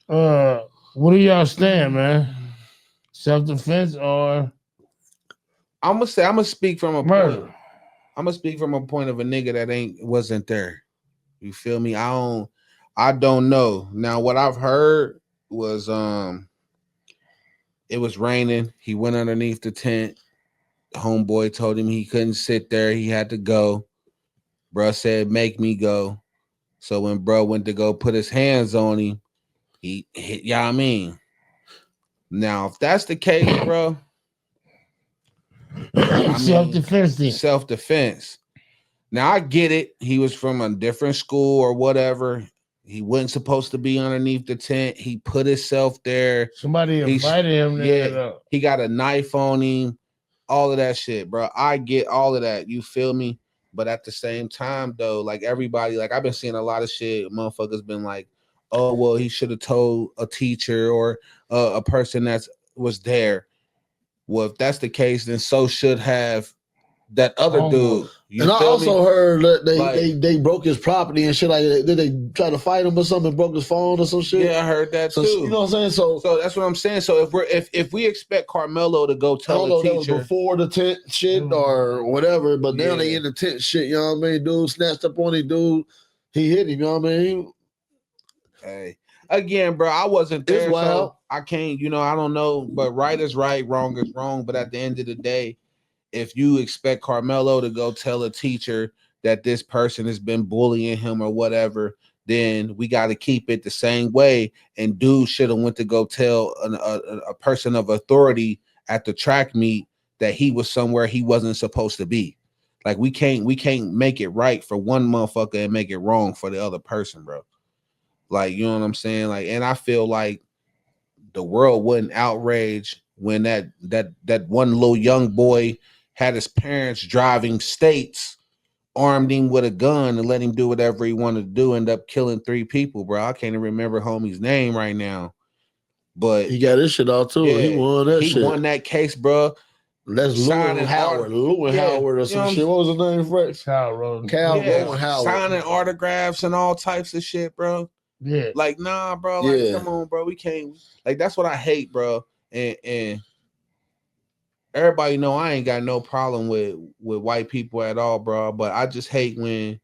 What do y'all stand, man? Self-defense or I'm gonna speak from a murder? point. I'm gonna speak from a point of a nigga that wasn't there. You feel me? I don't know. Now what I've heard was it was raining. He went underneath the tent. Homeboy told him he couldn't sit there. He had to go. Bruh said, make me go. So when bruh went to go put his hands on him, he hit, yeah, I mean. Now, if that's the case, bro, Self-defense. Self-defense. Now, I get it. He was from a different school or whatever. He wasn't supposed to be underneath the tent. He put himself there. Somebody invited him there. Yeah, he got a knife on him. All of that shit, bro. I get all of that. You feel me? But at the same time, though, like everybody, like I've been seeing a lot of shit. Motherfuckers been like, oh, well, he should have told a teacher or a person that was there. Well, if that's the case, then so should have that other dude. And I also heard that they broke his property and shit like that. Did they try to fight him or something and broke his phone or some shit? Yeah, I heard that too. You know what I'm saying? So that's what I'm saying. So if we expect Carmelo to go tell the teacher, that was before the tent shit or whatever, but now they in the tent shit. You know what I mean? Dude snatched up on his dude. He hit him. You know what I mean? Hey, again, bro, I wasn't there, it's wild. So I can't. I don't know. But right is right, wrong is wrong. But at the end of the day, if you expect Carmelo to go tell a teacher that this person has been bullying him or whatever, then we got to keep it the same way. And dude should have went to go tell a person of authority at the track meet that he was somewhere he wasn't supposed to be. Like we can't make it right for one motherfucker and make it wrong for the other person, bro. Like, you know what I'm saying? Like, and I feel like the world wouldn't outrage when that one little young boy had his parents driving states, armed him with a gun and let him do whatever he wanted to do, end up killing 3 people, bro. I can't even remember homie's name right now. But he got his shit out too. Yeah, he won that shit. He won that case, bro. That's Lewin Howard. Lewin Howard or some shit. What was his name, Fred? Cal Lewin Howard. Signing autographs and all types of shit, bro. Yeah. Like, nah, bro. Like, come on, bro. We can't. Like, that's what I hate, bro. And everybody know I ain't got no problem with white people at all, bro. But I just hate when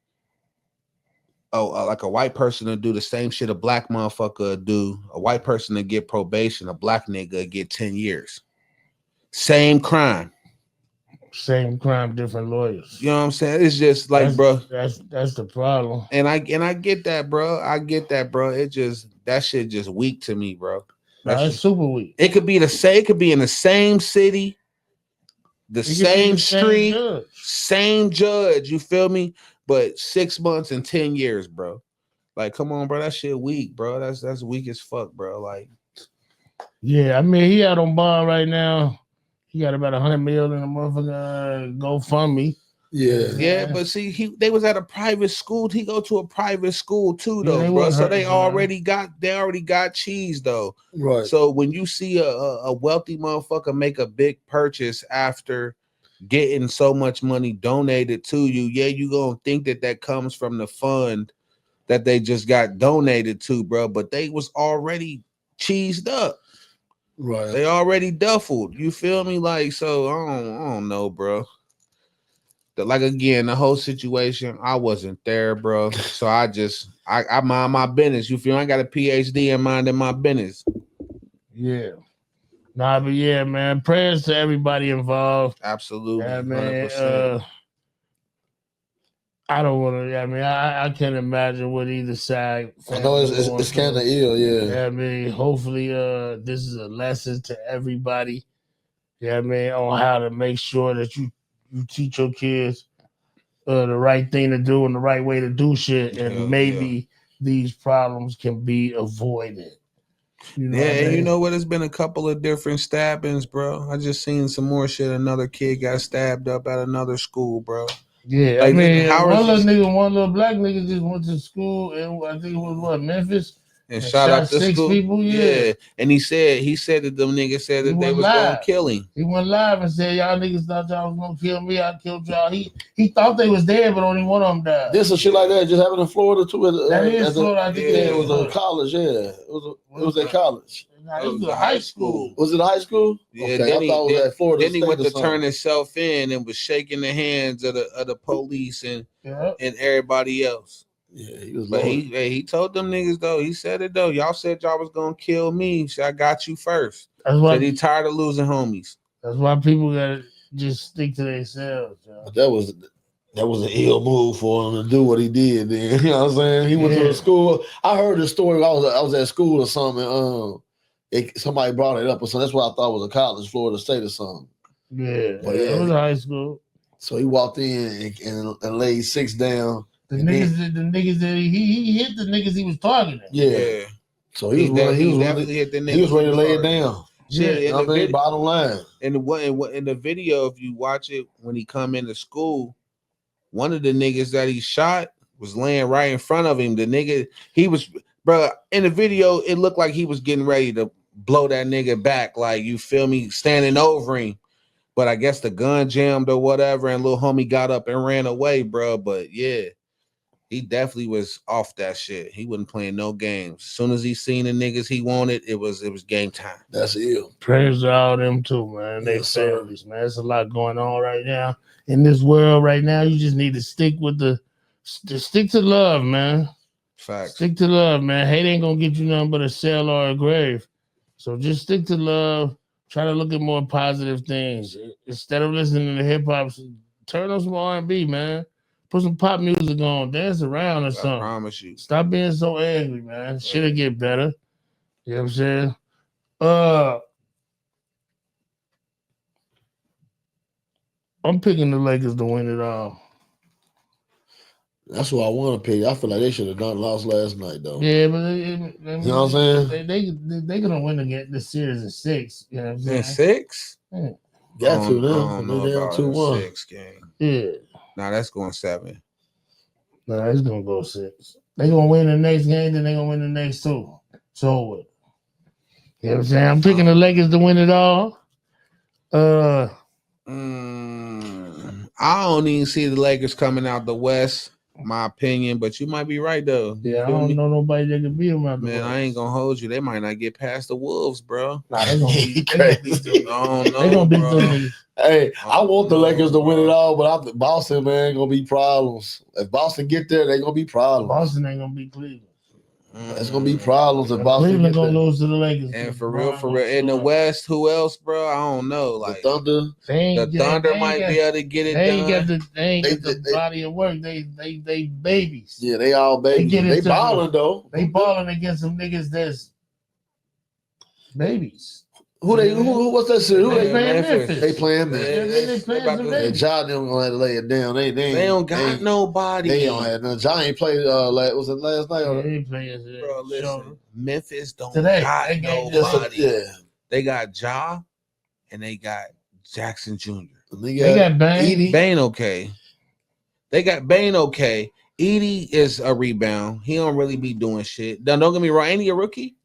like a white person to do the same shit a black motherfucker do. A white person to get probation, a black nigga get 10 years. Same crime. Same crime, different lawyers. You know what I'm saying? It's just like, bro. That's the problem. And I get that, bro. I get that, bro. It just that shit just weak to me, bro. That's Just, super weak. it could be the same. It could be in the same city, the same street, same judge. You feel me? But 6 months and 10 years, bro. Like, come on, bro. That shit weak, bro. That's weak as fuck, bro. Like, yeah, I mean, he out on bond right now. He got about 100 million in a motherfucker GoFundMe. Yeah, but see, they was at a private school. He go to a private school too, though, Yeah, bro. So they already got cheese, though. Right. So when you see a wealthy motherfucker make a big purchase after getting so much money donated to you, yeah, you gonna think that comes from the fund that they just got donated to, bro. But they was already cheesed up. Right. They already duffled. You feel me? Like, so I don't know, bro. Like, again, the whole situation, I wasn't there, bro. So I mind my business. You feel? I got a PhD in minding my business. Yeah. Nah, but yeah, man. Prayers to everybody involved. Absolutely. Yeah, man. 100%. I don't want to. I mean, I can't imagine what either side. I know it's kind of ill, yeah. Yeah, I mean, hopefully, this is a lesson to everybody. Yeah, I mean, on how to make sure that you teach your kids the right thing to do and the right way to do shit, and maybe these problems can be avoided. You know and you know what? It's been a couple of different stabbings, bro. I just seen some more shit. Another kid got stabbed up at another school, bro. Yeah, like, I mean, one little black nigga just went to school, and I think it was Memphis, and shot up the 6 school. people. Yeah, and he said that them niggas said that they was gonna kill him. He went live and said, "Y'all niggas thought y'all was gonna kill me. I killed y'all." He thought they was dead, but only one of them died. This and shit like that just happened in Florida too. That is Florida. I think it was a college. Yeah, it was at college. It was a high school. Was it a high school? Yeah, okay, I thought it was at Florida. Then he went to turn himself in and was shaking the hands of the police and everybody else. Yeah, he was. But he told them niggas though. He said it though. Y'all said y'all was gonna kill me, so I got you first. That's why he tired of losing homies. That's why people gotta just stick to themselves. That was an ill move for him to do what he did. Then you know what I'm saying. He went to the school. I heard the story. I was at school or something. Somebody brought it up or something. That's what I thought was a college, Florida State or something. Yeah, but it was a high school. So he walked in and laid 6 down. The niggas that he hit the niggas he was targeting. Yeah. So he was definitely hit the niggas. He was ready to lay it down. Yeah, bottom line. In the video, if you watch it, when he come into school, one of the niggas that he shot was laying right in front of him. The nigga, he was, bro, in the video, it looked like he was getting ready to blow that nigga back. Like, you feel me? Standing over him. But I guess the gun jammed or whatever, and little homie got up and ran away, bro. But yeah, he definitely was off that shit. He wasn't playing no games. As soon as he seen the niggas he wanted, it was game time. That's ill. Prayers to all them too, man. They families, man. There's a lot going on right now in this world right now. You just need to stick to love, man. Facts. Stick to love, man. Hate ain't gonna get you nothing but a cell or a grave. So just stick to love. Try to look at more positive things. Instead of listening to hip hop, turn on some R&B, man. Put some pop music on, dance around or something. I promise you. Stop being so angry, man. Right. Shit'll get better. You know what I'm saying? I'm picking the Lakers to win it all. That's what I want to pick. I feel like they should have lost last night, though. Yeah, but you know what I'm saying? They're gonna win the series in 6. You know what I'm saying? In 6? Yeah. Got to now. I don't know about 2-1. 6 game. Yeah. Nah, that's going 7. Nah, it's gonna go 6. They gonna win the next game, then they gonna win the next 2. So what? You know what I'm saying? I'm picking the Lakers to win it all. I don't even see the Lakers coming out the West. My opinion, but you might be right though. Yeah, I don't know nobody that can beat them out the Man, West. I ain't gonna hold you. They might not get past the Wolves, bro. Nah, they gonna beat them. They gonna beat them. Hey, I want the Lakers to win it all, but Boston, man, gonna be problems. If Boston get there, they gonna be problems. Boston ain't gonna beat Cleveland. It's gonna be problems if Boston Cleveland get gonna there. lose to the Lakers. And for real, in the West, who else, bro? I don't know. The Like Thunder, the Thunder might be able to get it done. They ain't got the body of work. They babies. yeah, they all babies. They balling though. They balling against some niggas that's babies. Who what's that shit? Who They playing Memphis. They playing They playing some babies. And Ja them gonna have to lay it down. They don't got nobody. They don't have none. Ja ain't played was it last night? Yeah, they playing bro, listen, Memphis don't Today, got nobody. Yeah. They got Ja and they got Jackson Jr. They got Bane. Bane okay. They got Bane okay. Edie is a rebound. He don't really be doing shit. Now, don't get me wrong. Ain't he a rookie?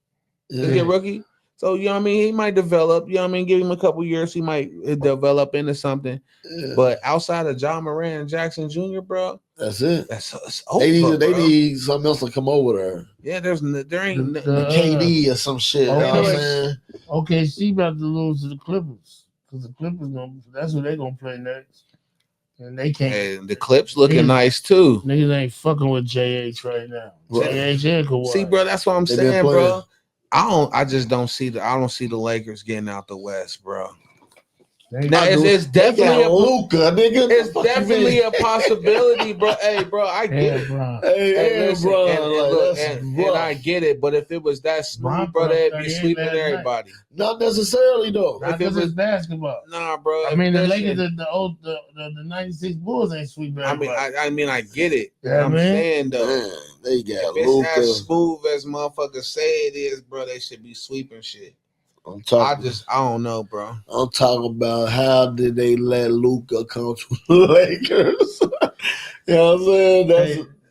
Yeah. Is he a rookie? So, you know what I mean? He might develop. You know what I mean? Give him a couple years. He might develop into something. Yeah. But outside of John Moran and Jackson Jr., bro, that's it. It's over, they need something else to come over there. Yeah, there ain't KD or some shit. You know what I'm saying? OKC about to lose to the Clippers. Because the Clippers that's who they're gonna play next. And they can't. And the Clips looking nice too. Niggas ain't fucking with JH right now. Right. JH see, bro, that's what I'm saying, bro. I just don't see the Lakers getting out the West, bro. Now it's definitely Luka, nigga. It's definitely a possibility, bro. Hey, bro, I get it. Hey, bro, and I get it. But if it was that smooth, bro, they'd be sweeping everybody. Not necessarily though. Not if it was basketball. Nah, bro. I mean, the Lakers, the '96 Bulls ain't sweeping everybody. I mean, I get it. Yeah, I'm saying though, man, they got if Luka. it's as smooth as motherfuckers say it is, bro, they should be sweeping shit. I don't know, bro. I'm talking about how did they let Luka come to the Lakers? You know what I'm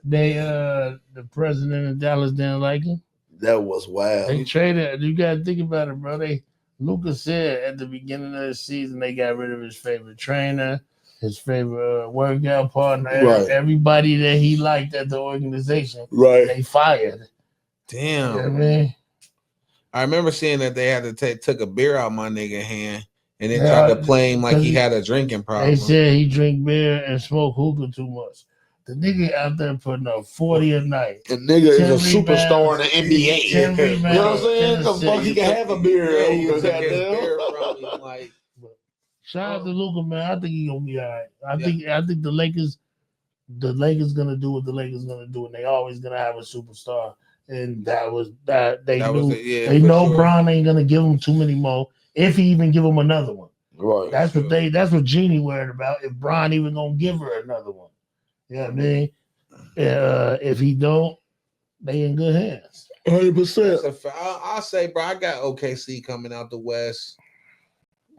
saying? The president of Dallas didn't like him. That was wild. They traded. You gotta think about it, bro. Luka said at the beginning of the season they got rid of his favorite trainer, his favorite workout partner, everybody that he liked at the organization. Right. They fired. Damn. You know what I mean? I remember seeing that they had to took a beer out my nigga hand and then tried to play him like he had a drinking problem. They said he drink beer and smoke hookah too much. The nigga out there putting up 40 a night. The nigga is a superstar in the NBA. You know what I'm saying? The fuck he can have a beer. Shout out to Luka, man. I think he gonna be all right. I think the Lakers gonna do what the Lakers gonna do, and they always gonna have a superstar. And they know Bron ain't gonna give him too many more, if he even give him another one. Right. That's what Jeannie worried about. If Bron even gonna give her another one. You know what I mean? If he don't, they in good hands. 100%. I'll say, bro, I got OKC coming out the West.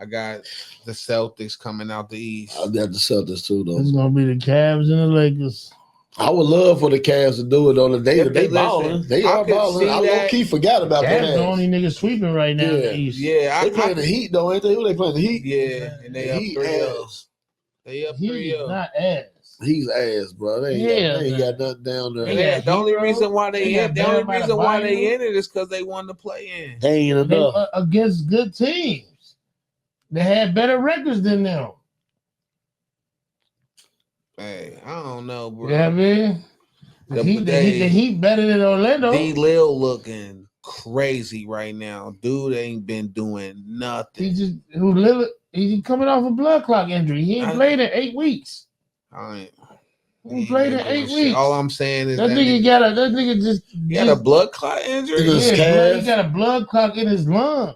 I got the Celtics coming out the East. I got the Celtics too, though. It's gonna be the Cavs and the Lakers. I would love for the Cavs to do it on they balling. They are balling. I low-key forgot about that. Cavs the only nigga sweeping right now in the East. Yeah, they playing the Heat though, ain't they? Who they playing the Heat? Yeah, and they up 3-0. They up 3-0. Not ass. He's ass, bro. They ain't got nothing down there. Yeah, the only reason why they in it is because they won the play-in. They ain't enough against good teams. They had better records than them. Hey, I don't know, bro. Yeah, man. The Heat better than Orlando. D-Lil looking crazy right now. Dude ain't been doing nothing. He's coming off a blood clot injury. He ain't played in 8 weeks. He played in 8 weeks. All I'm saying is that nigga got a blood clot injury. He got a blood clot in his lung.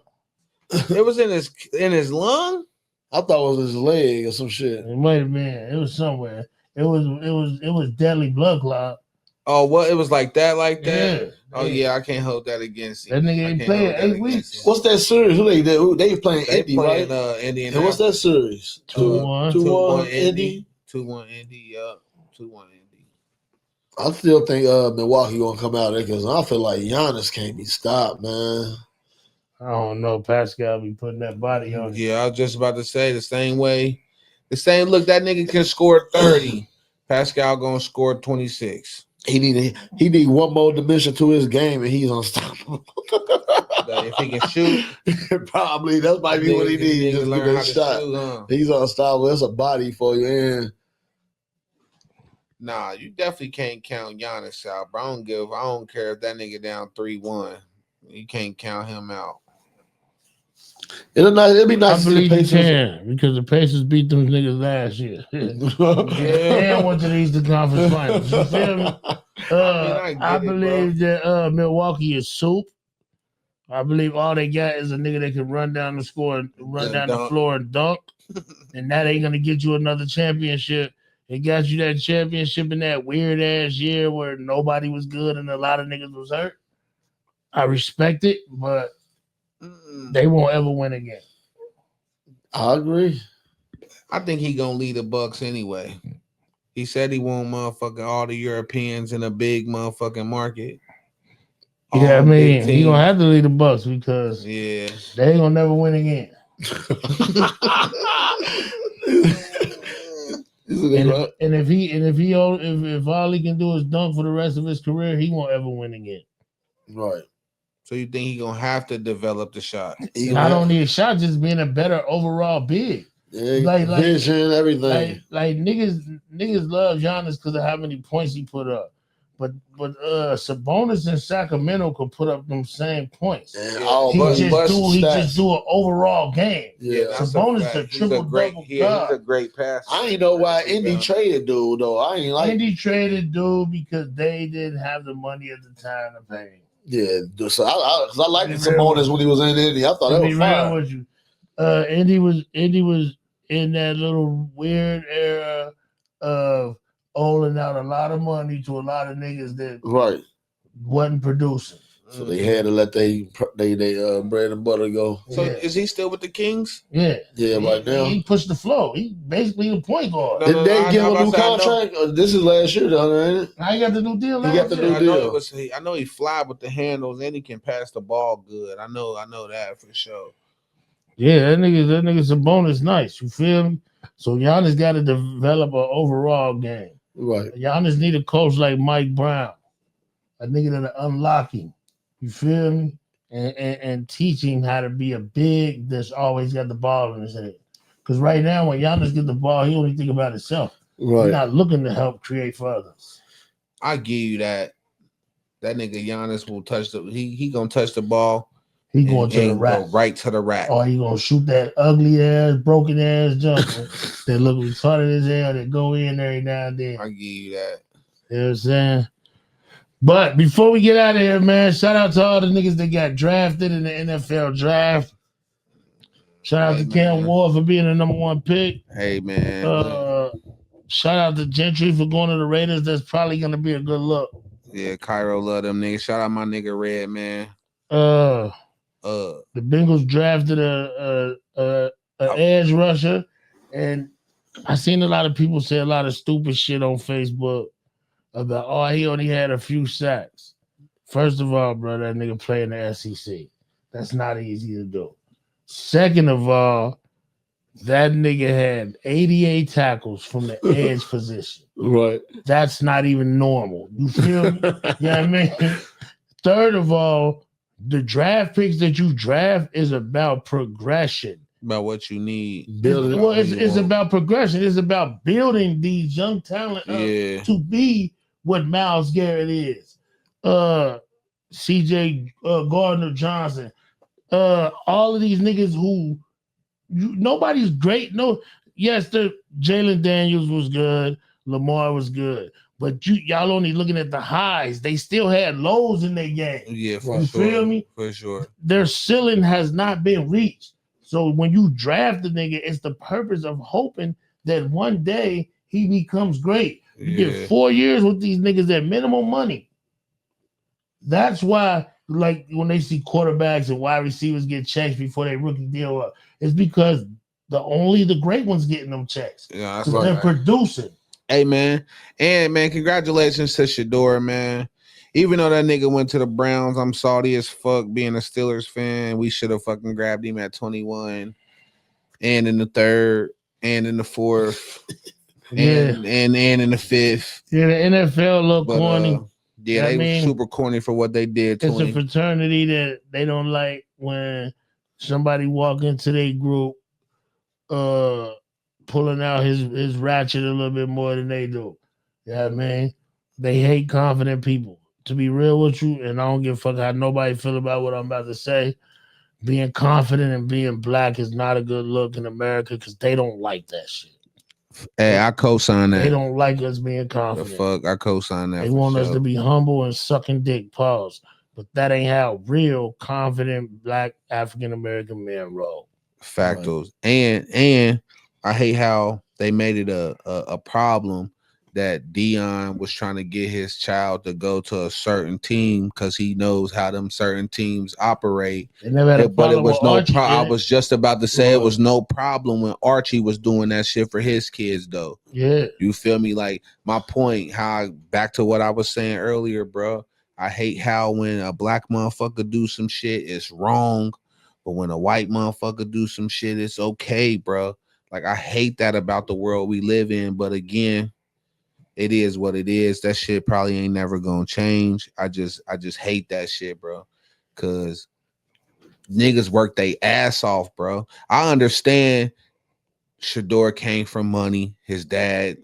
It was in his lung. I thought it was his leg or some shit. It might have been. It was somewhere. It was deadly blood clot. Oh, well, it was like that. Yeah. Oh yeah, I can't hold that against him. That nigga ain't playing 8 weeks. What's that series? Who they playing? Indy, right? Indian. And what's that series? 2-1 Indy. 2-1 Indy. Yup. 2-1 Indy. I still think Milwaukee gonna come out there because I feel like Giannis can't be stopped, man. I don't know. Pascal be putting that body on. Yeah, I was just about to say the same way. Look, that nigga can score 30. Pascal gonna score 26. He need one more dimension to his game, and he's unstoppable. If he can shoot, probably that might be what he needs. Just learn how to shot. Shoot, huh? He's unstoppable. That's a body for you, and Nah, you definitely can't count Giannis out, bro. I don't care if that nigga down 3-1. You can't count him out. It'll be nice I to see the believe you Pacers. can because the Pacers beat them niggas last year. And went to the Eastern Conference Finals. You feel me? I believe that Milwaukee is soup. I believe all they got is a nigga that can run down the score and run down the floor and dunk. And that ain't gonna get you another championship. It got you that championship in that weird ass year where nobody was good and a lot of niggas was hurt. I respect it, but they won't ever win again. I agree. I think he gonna lead the Bucks anyway. He said he want motherfucking all the Europeans in a big motherfucking market. Yeah, I mean, he gonna have to lead the Bucks because they ain't gonna never win again. If all he can do is dunk for the rest of his career, he won't ever win again. Right. So you think he gonna have to develop the shot? Not only a shot, just being a better overall big. Yeah, vision, everything. Like niggas love Giannis because of how many points he put up. But Sabonis in Sacramento could put up them same points. Yeah, he just do an overall game. Yeah, Sabonis a triple double. He's a great passer. I ain't know why Indy traded dude though. I ain't like Indy traded dude because they didn't have the money at the time to pay him. Yeah, so I liked Sabonis when he was in Indy. I thought that was fine. With you. Indy was in that little weird era of holding out a lot of money to a lot of niggas that wasn't producing. So they had to let they bread and butter go. So is he still with the Kings? Yeah. Right now he pushed the flow. He basically the point guard. Did they give him a new contract? This is last year, though, ain't it? I got the new deal. He got the new deal. I know he fly with the handles and he can pass the ball good. I know that for sure. Yeah, that nigga's a bonus. Nice. You feel me? So Giannis got to develop an overall game. Right. Giannis need a coach like Mike Brown, a nigga that'll unlock him. You feel me? And teach him how to be a big that's always got the ball in his head. Because right now, when Giannis get the ball, he only think about himself. Right. He's not looking to help create for others. I give you that. That nigga Giannis will touch he gonna touch the ball. He going to the rack. Go right to the rack. Or he gonna shoot that ugly ass, broken ass jumper that look retarded as hell that go in every now and then. I give you that. You know what I'm saying? But before we get out of here, man, shout out to all the niggas that got drafted in the NFL draft. Shout out to Cam Ward for being the number 1 pick. Hey, man. Shout out to Gentry for going to the Raiders. That's probably going to be a good look. Yeah, Cairo love them niggas. Shout out my nigga Red, man. The Bengals drafted a edge rusher, and I seen a lot of people say a lot of stupid shit on Facebook about, he only had a few sacks. First of all, bro, that nigga play in the SEC. That's not easy to do. Second of all, that nigga had 88 tackles from the edge position. Right. That's not even normal. You feel me? You know what I mean? Third of all, the draft picks that you draft is about progression. About what you need. It's about progression. It's about building these young talent up to be what Myles Garrett is. CJ Gardner Johnson. All of these niggas who nobody's great. No, yes, Jalen Daniels was good. Lamar was good. But y'all only looking at the highs. They still had lows in their game. Yeah, for you sure. Feel me? For sure. Their ceiling has not been reached. So when you draft the nigga, it's the purpose of hoping that one day he becomes great. You get 4 years with these niggas at minimum money. That's why, like, when they see quarterbacks and wide receivers get checks before they rookie deal up, it's because only the great ones getting them checks. Yeah, that's right. They're producing. Hey, man. And, man, congratulations to Shador, man. Even though that nigga went to the Browns, I'm salty as fuck being a Steelers fan. We should have fucking grabbed him at 21 and in the 3rd and in the 4th and in the 5th. Yeah, the NFL look corny. Yeah, they were super corny for what they did to him. It's a fraternity that they don't like when somebody walk into their group pulling out his ratchet a little bit more than they do. Yeah, man. They hate confident people. To be real with you, and I don't give a fuck how nobody feel about what I'm about to say. Being confident and being black is not a good look in America because they don't like that shit. Hey, I co-sign that. They don't like us being The confident. fuck, I co-sign that. They for want sure. us to be humble and sucking dick. Pause. But that ain't how real confident black African American men roll. Factos. And I hate how they made it a problem that Dion was trying to get his child to go to a certain team because he knows how them certain teams operate. They never had a But it problem was with no Archie, problem. I did it? was just about to say it was Right. no problem when Archie was doing that shit for his kids though. Yeah. You feel me? Like my point, back to what I was saying earlier, bro. I hate how when a black motherfucker do some shit, it's wrong. But when a white motherfucker do some shit, it's okay, bro. Like I hate that about the world we live in. But again, it is what it is. That shit probably ain't never gonna change. I just hate that shit, bro. Cause niggas work their ass off, bro. I understand Shador came from money. His dad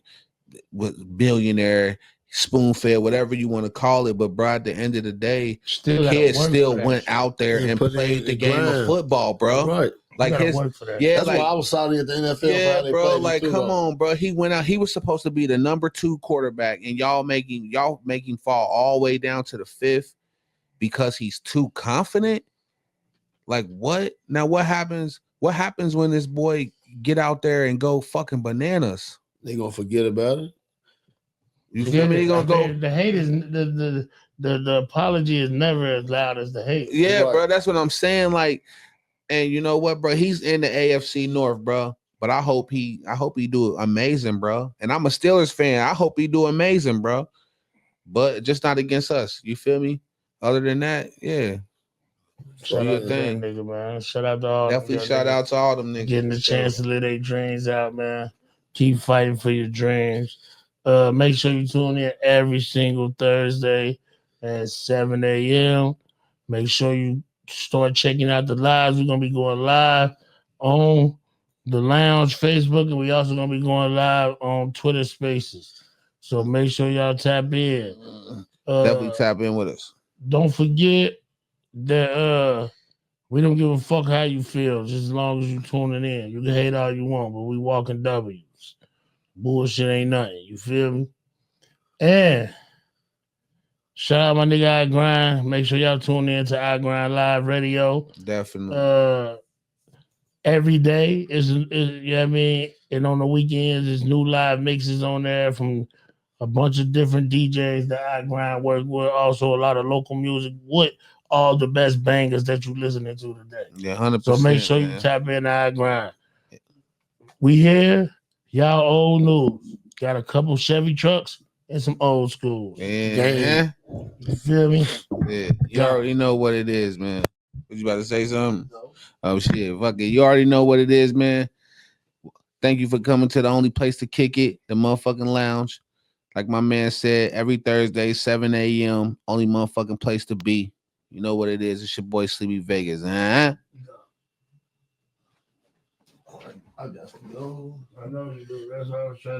was billionaire, spoon fed, whatever you want to call it. But bro, at the end of the day, Still the gotta kids work still for that went shit. out there And and put played in the the game of grind. football, bro. Right. Like You gotta his, work for that. yeah, That's like why I was salty at the NFL for yeah, how they bro. played Like, too, come though. on, bro. He went out. He was supposed to be the number 2 quarterback, and y'all making fall all the way down to the 5th because he's too confident. Like what? Now what happens? What happens when this boy get out there and go fucking bananas? They gonna forget about it. You feel me? He gonna go. The hate is the apology is never as loud as the hate. Yeah, Right. bro. That's what I'm saying. Like, and you know what, bro? He's in the AFC North, bro. But I hope he do amazing, bro. And I'm a Steelers fan. I hope he do amazing, bro. But just not against us. You feel me? Other than that, yeah. Shout Do out your to thing. that nigga, man. Shout out to all Definitely them shout niggas out to all them niggas. getting for the sure. chance to live their dreams out, man. Keep fighting for your dreams. Make sure you tune in every single Thursday at 7 a.m. Make sure you start checking out the lives. We're gonna be going live on the Lounge Facebook, and we also gonna be going live on Twitter Spaces. So make sure y'all tap in. Definitely tap in with us. Don't forget that we don't give a fuck how you feel, just as long as you tuning in. You can hate all you want, but we walking W's. Bullshit ain't nothing. You feel me? And shout out my nigga I Grind. Make sure y'all tune in to I Grind Live Radio. Definitely. Every day is you know what I mean? And on the weekends, there's new live mixes on there from a bunch of different DJs that I Grind work with. Also a lot of local music with all the best bangers that you listening to today. Yeah, 100%. So make sure you tap in to I Grind. We here, y'all old news. Got a couple Chevy trucks and some old schools. Yeah. You feel me? Yeah. You already know what it is, man. Was you about to say something? No. Oh shit. Fuck it. You already know what it is, man. Thank you for coming to the only place to kick it, the motherfucking lounge. Like my man said, every Thursday, 7 a.m. Only motherfucking place to be. You know what it is. It's your boy Sleepy Vegas. I got to go. I know you do. That's what I was trying to